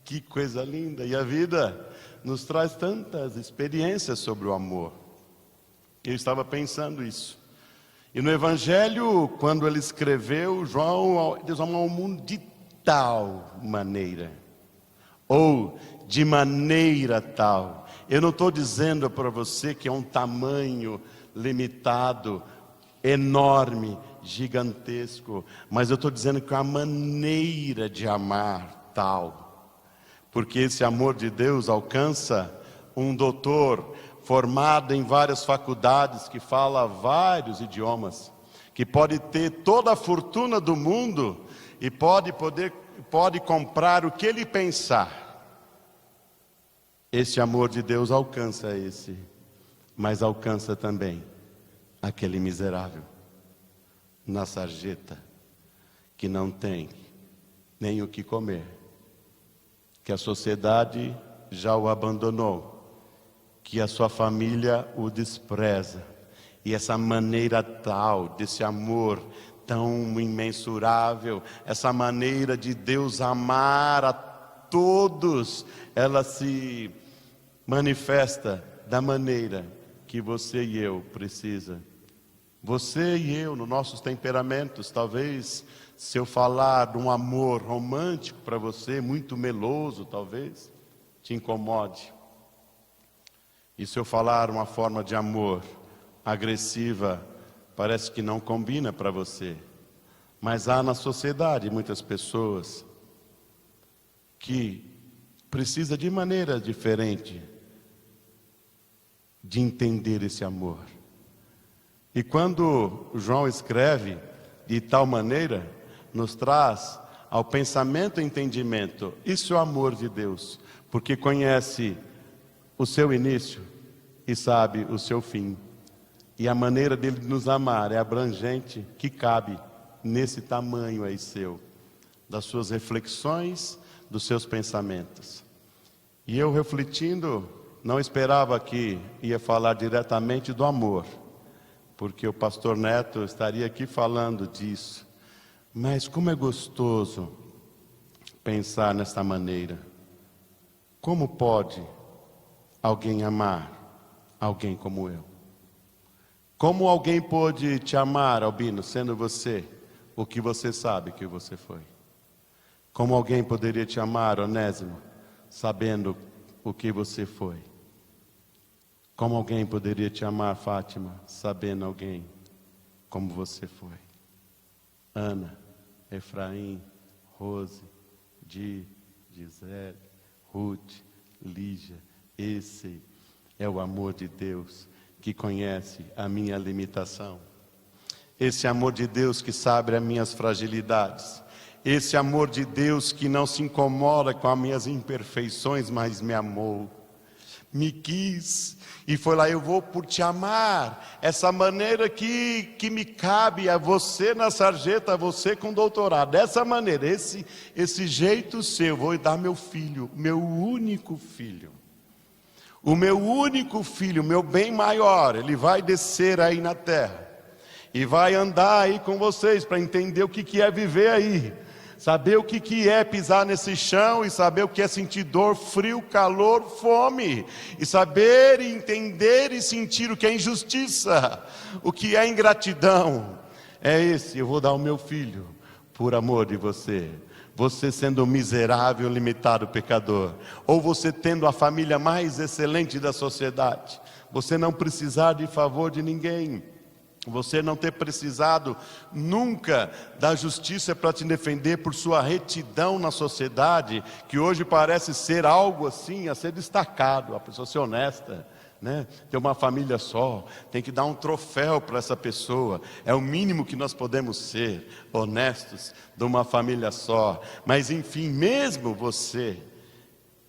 Que coisa linda! E a vida nos traz tantas experiências sobre o amor. Eu estava pensando isso. E no Evangelho, quando ele escreveu, João, Deus amou o mundo de tal maneira. Ou de maneira tal. Eu não estou dizendo para você que é um tamanho limitado, enorme, gigantesco, mas eu estou dizendo que é uma maneira de amar tal, porque esse amor de Deus alcança um doutor formado em várias faculdades, que fala vários idiomas, que pode ter toda a fortuna do mundo e pode comprar o que ele pensar. Esse amor de Deus alcança esse, mas alcança também aquele miserável na sarjeta, que não tem nem o que comer, que a sociedade já o abandonou, que a sua família o despreza, e essa maneira tal desse amor tão imensurável, essa maneira de Deus amar a todos, ela se manifesta da maneira que você e eu precisa. Você e eu, nos nossos temperamentos, talvez, se eu falar de um amor romântico para você, muito meloso, talvez, te incomode. E se eu falar uma forma de amor agressiva, parece que não combina para você. Mas há na sociedade muitas pessoas que precisam de maneira diferente de entender esse amor. E quando João escreve de tal maneira, nos traz ao pensamento e entendimento, isso é o amor de Deus, porque conhece o seu início e sabe o seu fim. E a maneira dele nos amar é abrangente, que cabe nesse tamanho aí seu, das suas reflexões, dos seus pensamentos. E eu refletindo, não esperava que ia falar diretamente do amor, porque o pastor Neto estaria aqui falando disso. Mas como é gostoso pensar nessa maneira. Como pode alguém amar alguém como eu? Como alguém pode te amar, Albino, sendo você o que você sabe que você foi? Como alguém poderia te amar, Onésimo, sabendo o que você foi? Como alguém poderia te amar, Fátima, sabendo alguém como você foi? Ana, Efraim, Rose, Gisele, Ruth, Lígia. Esse é o amor de Deus que conhece a minha limitação. Esse amor de Deus que sabe as minhas fragilidades. Esse amor de Deus que não se incomoda com as minhas imperfeições, mas me amou, me quis e foi lá: eu vou por te amar. Essa maneira que me cabe a você na sarjeta, a você com doutorado. Dessa maneira, esse jeito seu, vou dar meu filho, meu único filho. O meu único filho, meu bem maior, ele vai descer aí na terra e vai andar aí com vocês para entender o que é viver aí. Saber o que é pisar nesse chão e saber o que é sentir dor, frio, calor, fome. E saber e entender e sentir o que é injustiça, o que é ingratidão. É esse, eu vou dar o meu filho por amor de você. Você sendo um miserável, limitado pecador. Ou você tendo a família mais excelente da sociedade. Você não precisar de favor de ninguém. Você não ter precisado nunca da justiça para te defender por sua retidão na sociedade, que hoje parece ser algo assim, a ser destacado, a pessoa ser honesta, né? Ter uma família só, tem que dar um troféu para essa pessoa, é o mínimo que nós podemos ser, honestos, de uma família só. Mas enfim, mesmo você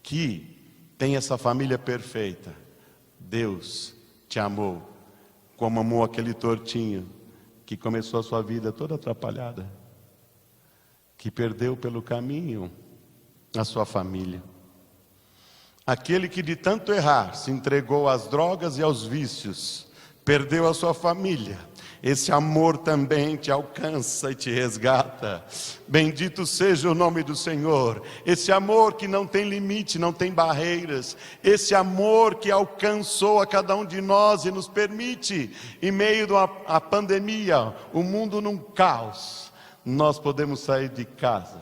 que tem essa família perfeita, Deus te amou, como amou aquele tortinho que começou a sua vida toda atrapalhada, que perdeu pelo caminho a sua família. Aquele que de tanto errar se entregou às drogas e aos vícios, perdeu a sua família. Esse amor também te alcança e te resgata. Bendito seja o nome do Senhor. Esse amor que não tem limite, não tem barreiras. Esse amor que alcançou a cada um de nós e nos permite, em meio à pandemia, o mundo num caos, nós podemos sair de casa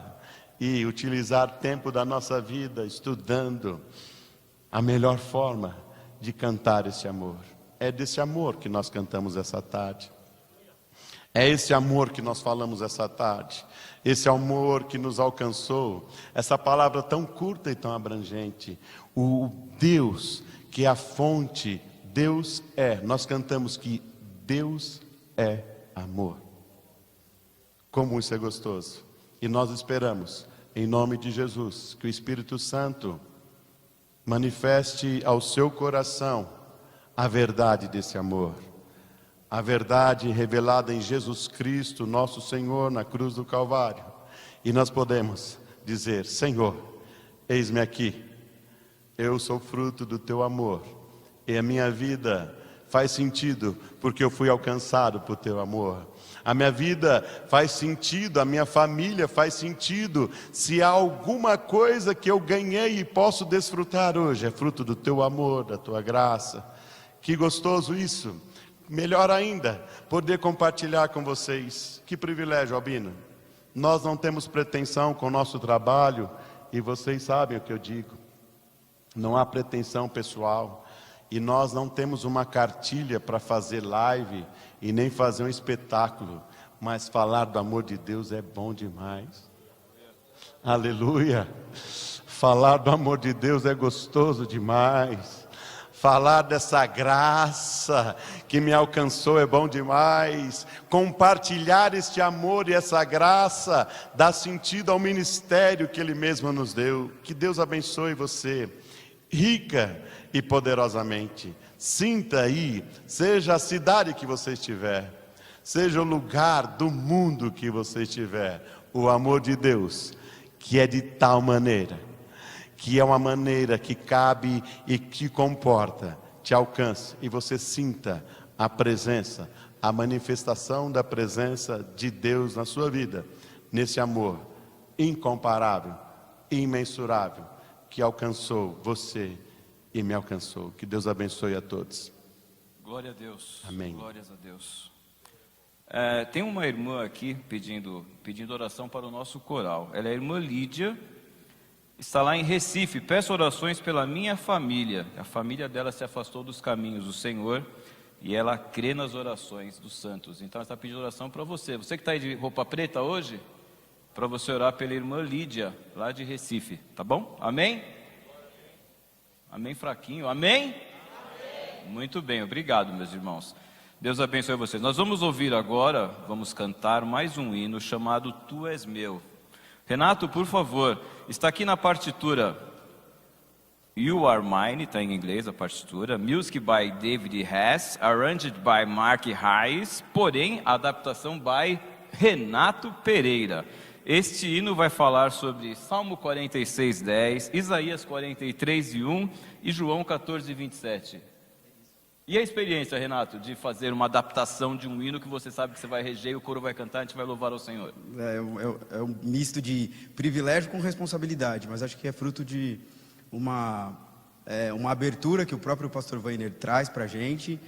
e utilizar tempo da nossa vida estudando a melhor forma de cantar esse amor. É desse amor que nós cantamos essa tarde. É esse amor que nós falamos essa tarde, esse amor que nos alcançou, essa palavra tão curta e tão abrangente, o Deus que é a fonte, Deus é, nós cantamos que Deus é amor. Como isso é gostoso, e nós esperamos, em nome de Jesus, que o Espírito Santo manifeste ao seu coração a verdade desse amor. A verdade revelada em Jesus Cristo, nosso Senhor, na cruz do Calvário. E nós podemos dizer: Senhor, eis-me aqui, eu sou fruto do teu amor, e a minha vida faz sentido, porque eu fui alcançado por teu amor. A minha vida faz sentido, a minha família faz sentido, se há alguma coisa que eu ganhei e posso desfrutar hoje, é fruto do teu amor, da tua graça. Que gostoso isso! Melhor ainda, poder compartilhar com vocês. Que privilégio, Albino. Nós não temos pretensão com o nosso trabalho, e vocês sabem o que eu digo. Não há pretensão pessoal. E nós não temos uma cartilha para fazer live e nem fazer um espetáculo. Mas falar do amor de Deus é bom demais. Aleluia. Falar do amor de Deus é gostoso demais. Falar dessa graça que me alcançou é bom demais. Compartilhar este amor e essa graça dá sentido ao ministério que Ele mesmo nos deu. Que Deus abençoe você, rica e poderosamente. Sinta aí, seja a cidade que você estiver, seja o lugar do mundo que você estiver, o amor de Deus, que é de tal maneira, que é uma maneira que cabe e que comporta, te alcance e você sinta a presença, a manifestação da presença de Deus na sua vida, nesse amor incomparável, imensurável, que alcançou você e me alcançou. Que Deus abençoe a todos. Glória a Deus. Amém. Glórias a Deus. Tem uma irmã aqui pedindo oração para o nosso coral. Ela é a irmã Lídia. Está lá em Recife. Peço orações pela minha família. A família dela se afastou dos caminhos do Senhor e ela crê nas orações dos santos. Então ela está pedindo oração para você. Você que está aí de roupa preta hoje, para você orar pela irmã Lídia, lá de Recife, tá bom? Amém? Amém fraquinho, amém? Muito bem, obrigado, meus irmãos. Deus abençoe vocês. Nós vamos ouvir agora, vamos cantar mais um hino chamado Tu És Meu. Renato, por favor, está aqui na partitura You Are Mine, está em inglês a partitura, music by David Hess, arranged by Mark Hayes, porém a adaptação by Renato Pereira. Este hino vai falar sobre Salmo 46:10, Isaías 43:1 e João 14:27. E a experiência, Renato, de fazer uma adaptação de um hino que você sabe que você vai reger e o coro vai cantar e a gente vai louvar ao Senhor? É um misto de privilégio com responsabilidade, mas acho que é fruto de uma abertura que o próprio pastor Weiner traz para a gente.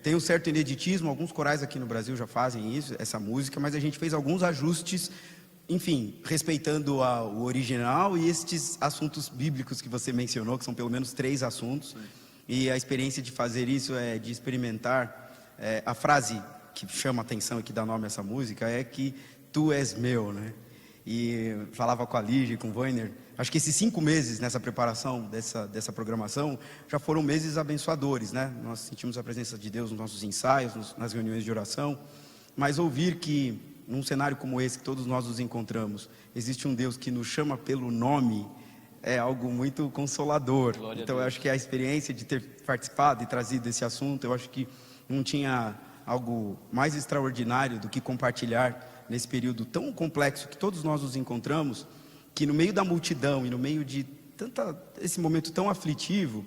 Tem um certo ineditismo, alguns corais aqui no Brasil já fazem isso, essa música, mas a gente fez alguns ajustes, enfim, respeitando o original e estes assuntos bíblicos que você mencionou, que são pelo menos 3 assuntos. E a experiência de fazer isso é de experimentar. A frase que chama a atenção e que dá nome a essa música é que Tu és meu, né? E falava com a Lígia e com o Weiner, acho que esses 5 meses nessa preparação dessa programação já foram meses abençoadores, né? Nós sentimos a presença de Deus nos nossos ensaios, nas reuniões de oração, mas ouvir que num cenário como esse que todos nós nos encontramos, existe um Deus que nos chama pelo nome, é algo muito consolador. Então eu acho que a experiência de ter participado e trazido esse assunto, eu acho que não tinha algo mais extraordinário do que compartilhar nesse período tão complexo que todos nós nos encontramos, que no meio da multidão e no meio de esse momento tão aflitivo,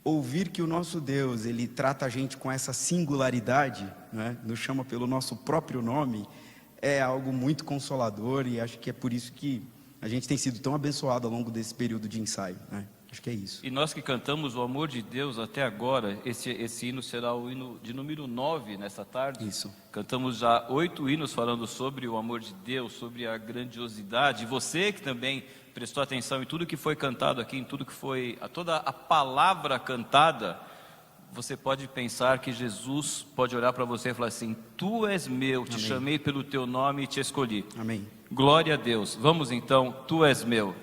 ouvir que o nosso Deus, Ele trata a gente com essa singularidade, né? Nos chama pelo nosso próprio nome, é algo muito consolador, e acho que é por isso que a gente tem sido tão abençoado ao longo desse período de ensaio, né? Acho que é isso. E nós que cantamos o amor de Deus até agora, esse hino será o hino de número 9 nessa tarde. Isso. Cantamos já 8 hinos falando sobre o amor de Deus, sobre a grandiosidade. E você que também prestou atenção em tudo que foi cantado aqui, em tudo que foi, toda a palavra cantada, você pode pensar que Jesus pode olhar para você e falar assim: Tu és meu, te chamei pelo teu nome e te escolhi. Amém. Glória a Deus. Vamos então, Tu és meu.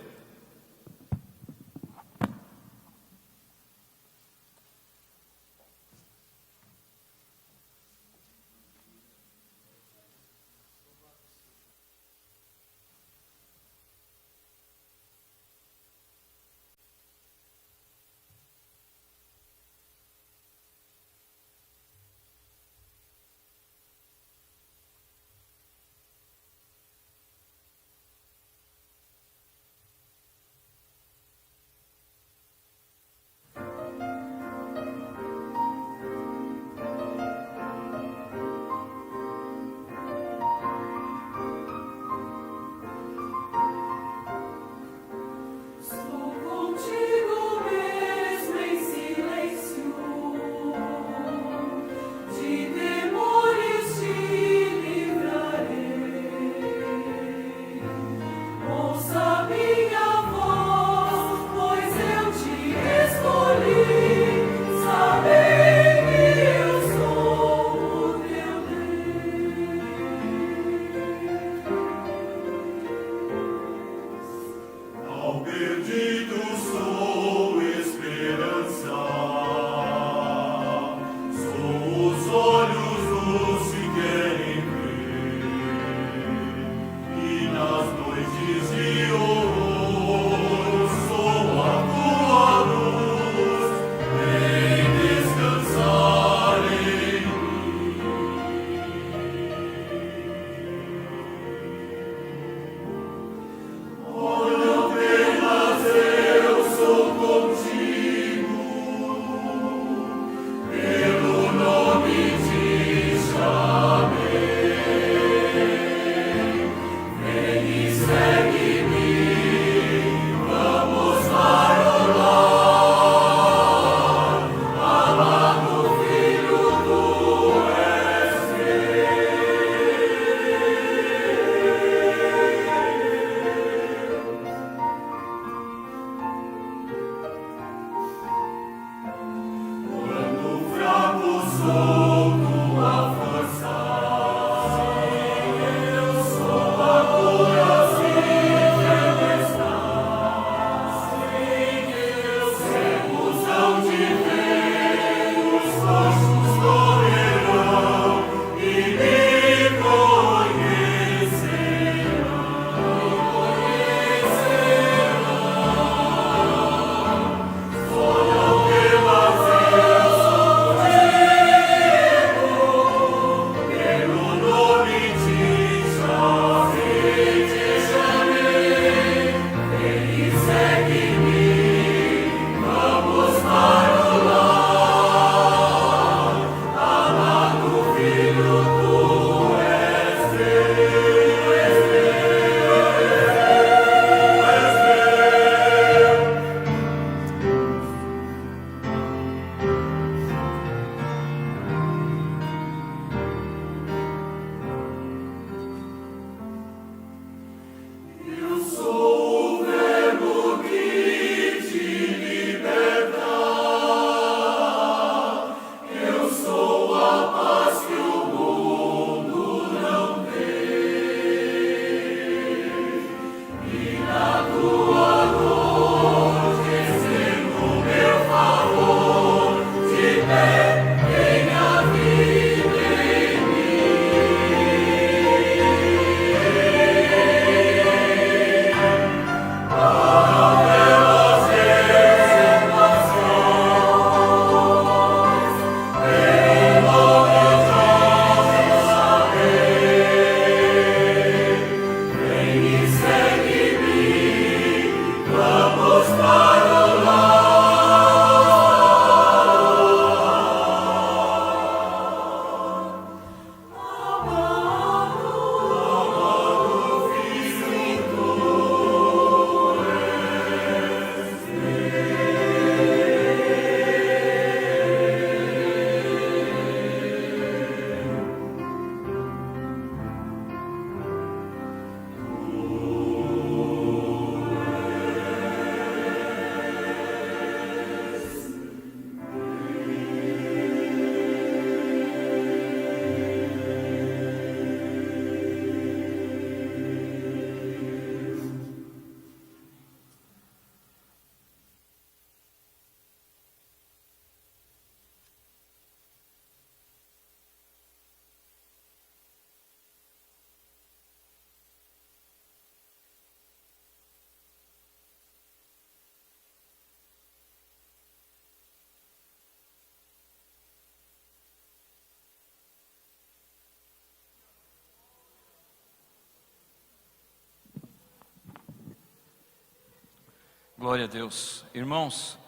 Glória a Deus. Irmãos,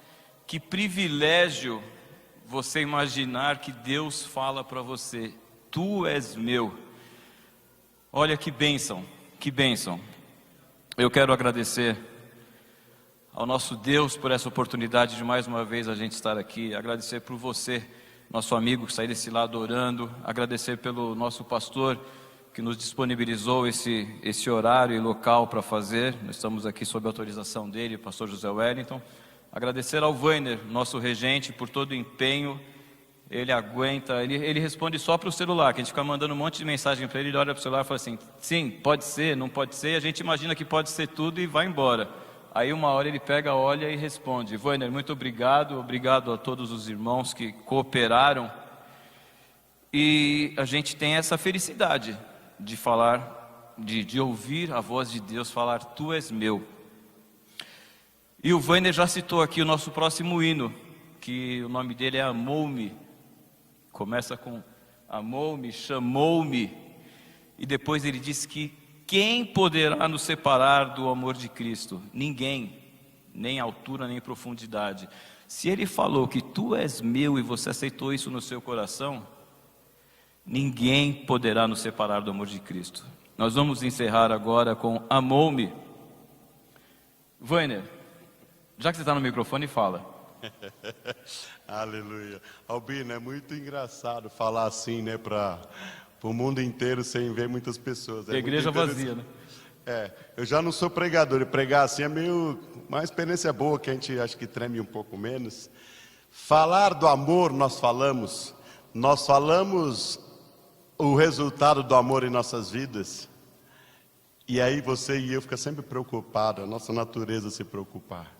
que privilégio você imaginar que Deus fala para você: tu és meu. Olha que bênção, que bênção. Eu quero agradecer ao nosso Deus por essa oportunidade de mais uma vez a gente estar aqui. Agradecer por você, nosso amigo que está aí desse lado orando. Agradecer pelo nosso pastor que nos disponibilizou esse horário e local para fazer. Nós estamos aqui sob a autorização dele, o pastor José Wellington. Agradecer ao Weiner, nosso regente, por todo o empenho. Ele aguenta, ele responde só para o celular, que a gente fica mandando um monte de mensagem para ele, ele olha para o celular e fala assim: sim, pode ser, não pode ser, a gente imagina que pode ser tudo e vai embora. Aí uma hora ele pega, olha e responde. Weiner, muito obrigado, obrigado a todos os irmãos que cooperaram. E a gente tem essa felicidade de falar, de ouvir a voz de Deus falar: tu és meu. E o Weiner já citou aqui o nosso próximo hino, que o nome dele é Amou-me. Começa com amou-me, chamou-me. E depois ele diz que quem poderá nos separar do amor de Cristo? Ninguém, nem altura, nem profundidade. Se ele falou que tu és meu e você aceitou isso no seu coração, ninguém poderá nos separar do amor de Cristo. Nós vamos encerrar agora com Amou-me. Weiner, já que você está no microfone, fala. Aleluia. Albino, é muito engraçado falar assim, né, para o mundo inteiro sem ver muitas pessoas. A igreja vazia, né? Eu já não sou pregador, e pregar assim é meio uma experiência boa que a gente acha que treme um pouco menos. Falar do amor, nós falamos o resultado do amor em nossas vidas. E aí você e eu fica sempre preocupado, a nossa natureza se preocupar.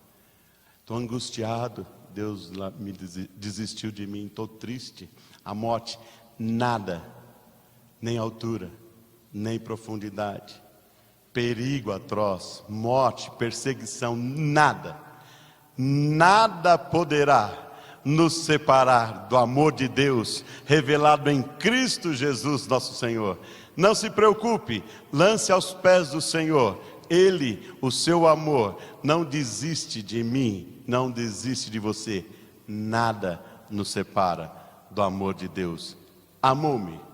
Estou angustiado, Deus me desistiu de mim, estou triste. A morte, nada, nem altura, nem profundidade, perigo atroz, morte, perseguição, nada poderá nos separar do amor de Deus revelado em Cristo Jesus nosso Senhor. Não se preocupe, lance aos pés do Senhor. Ele, o seu amor, não desiste de mim, não desiste de você. Nada nos separa do amor de Deus. Amou-me.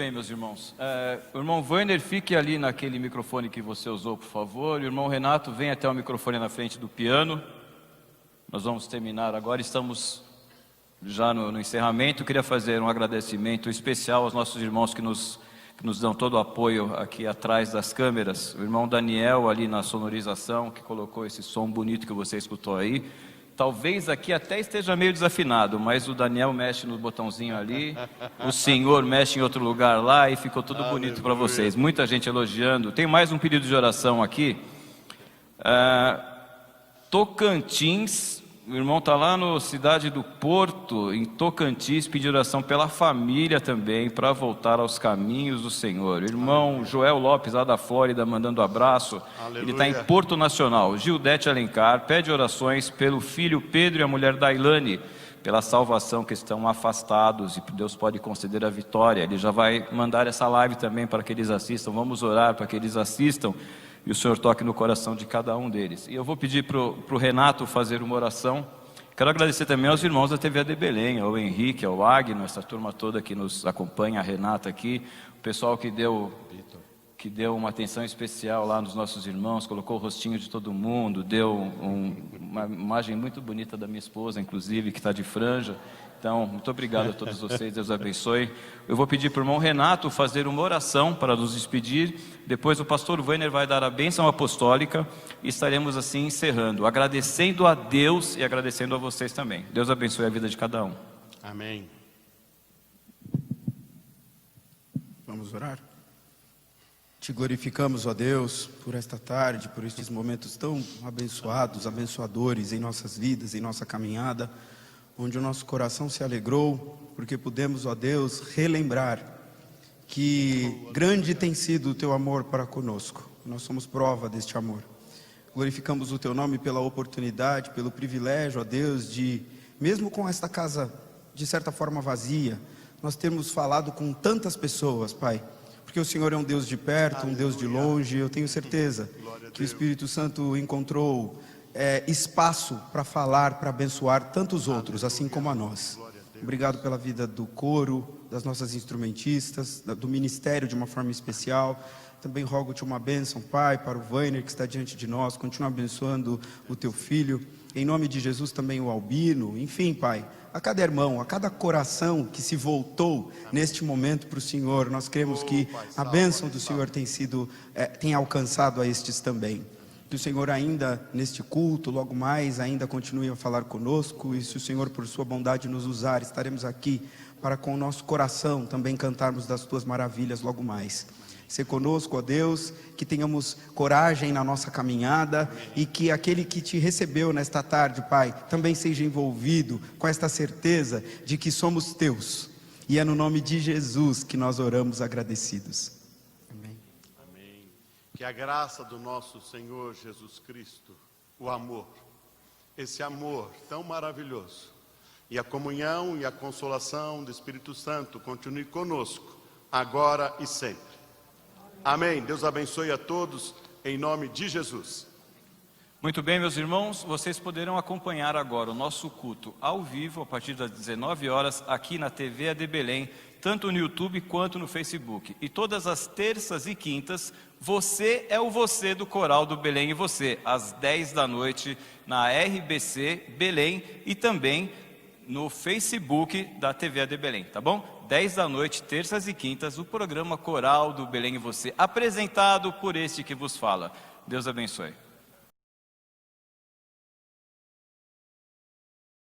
bem, meus irmãos. O irmão Werner, fique ali naquele microfone que você usou, por favor. O irmão Renato, vem até o microfone na frente do piano. Nós vamos terminar agora, estamos já no encerramento. Eu queria fazer um agradecimento especial aos nossos irmãos que nos dão todo o apoio aqui atrás das câmeras. O irmão Daniel ali na sonorização, que colocou esse som bonito que você escutou aí. Talvez aqui até esteja meio desafinado, mas o Daniel mexe no botãozinho ali, o senhor mexe em outro lugar lá e ficou tudo bonito para vocês. Muita gente elogiando. Tem mais um pedido de oração aqui. Tocantins, o irmão está lá no Cidade do Porto, em Tocantins, pedir oração pela família também, para voltar aos caminhos do Senhor. O irmão Joel Lopes, lá da Flórida, mandando abraço. Aleluia. Ele está em Porto Nacional. Gildete Alencar pede orações pelo filho Pedro e a mulher Dailane, pela salvação, que estão afastados, e Deus pode conceder a vitória. Ele já vai mandar essa live também para que eles assistam. Vamos orar para que eles assistam e o Senhor toque no coração de cada um deles. E eu vou pedir para o Renato fazer uma oração. Quero agradecer também aos irmãos da TV AD Belém, ao Henrique, ao Agno, essa turma toda que nos acompanha, a Renata aqui, o pessoal que deu uma atenção especial lá nos nossos irmãos, colocou o rostinho de todo mundo, deu uma imagem muito bonita da minha esposa, inclusive, que está de franja. Então, muito obrigado a todos vocês, Deus abençoe. Eu vou pedir para o irmão Renato fazer uma oração para nos despedir. Depois o pastor Werner vai dar a bênção apostólica e estaremos assim encerrando, agradecendo a Deus e agradecendo a vocês também. Deus abençoe a vida de cada um. Amém. Vamos orar? Te glorificamos, ó Deus, por esta tarde, por estes momentos tão abençoados, abençoadores em nossas vidas, em nossa caminhada, onde o nosso coração se alegrou, porque pudemos, ó Deus, relembrar que grande tem sido o Teu amor para conosco. Nós somos prova deste amor. Glorificamos o Teu nome pela oportunidade, pelo privilégio, ó Deus, de, mesmo com esta casa de certa forma vazia, nós temos falado com tantas pessoas, Pai, porque o Senhor é um Deus de perto, um Deus de longe. Eu tenho certeza que o Espírito Santo encontrou espaço para falar, para abençoar tantos outros, assim como a nós. Obrigado pela vida do coro, das nossas instrumentistas, do ministério de uma forma especial. Também rogo-te uma bênção, Pai, para o Werner que está diante de nós. Continua abençoando o teu filho. Em nome de Jesus também o Albino. Enfim, Pai, a cada irmão, a cada coração que se voltou neste momento para o Senhor, nós cremos que a bênção do Senhor tem alcançado a estes também. Que o Senhor ainda neste culto, logo mais, ainda continue a falar conosco, e se o Senhor por sua bondade nos usar, estaremos aqui para com o nosso coração também cantarmos das tuas maravilhas logo mais. Ser conosco, ó Deus, que tenhamos coragem na nossa caminhada e que aquele que te recebeu nesta tarde, Pai, também seja envolvido com esta certeza de que somos teus. E é no nome de Jesus que nós oramos agradecidos. Amém. Amém. Que a graça do nosso Senhor Jesus Cristo, o amor, esse amor tão maravilhoso, e a comunhão e a consolação do Espírito Santo continue conosco, agora e sempre. Amém. Deus abençoe a todos, em nome de Jesus. Muito bem, meus irmãos, vocês poderão acompanhar agora o nosso culto ao vivo, a partir das 19 horas, aqui na TV AD Belém, tanto no YouTube quanto no Facebook. E todas as terças e quintas, você é o você do Coral do Belém e Você, às 10 da noite, na RBC Belém e também no Facebook da TV AD Belém, tá bom? 10 da noite, terças e quintas, o programa Coral do Belém e Você, apresentado por este que vos fala. Deus abençoe.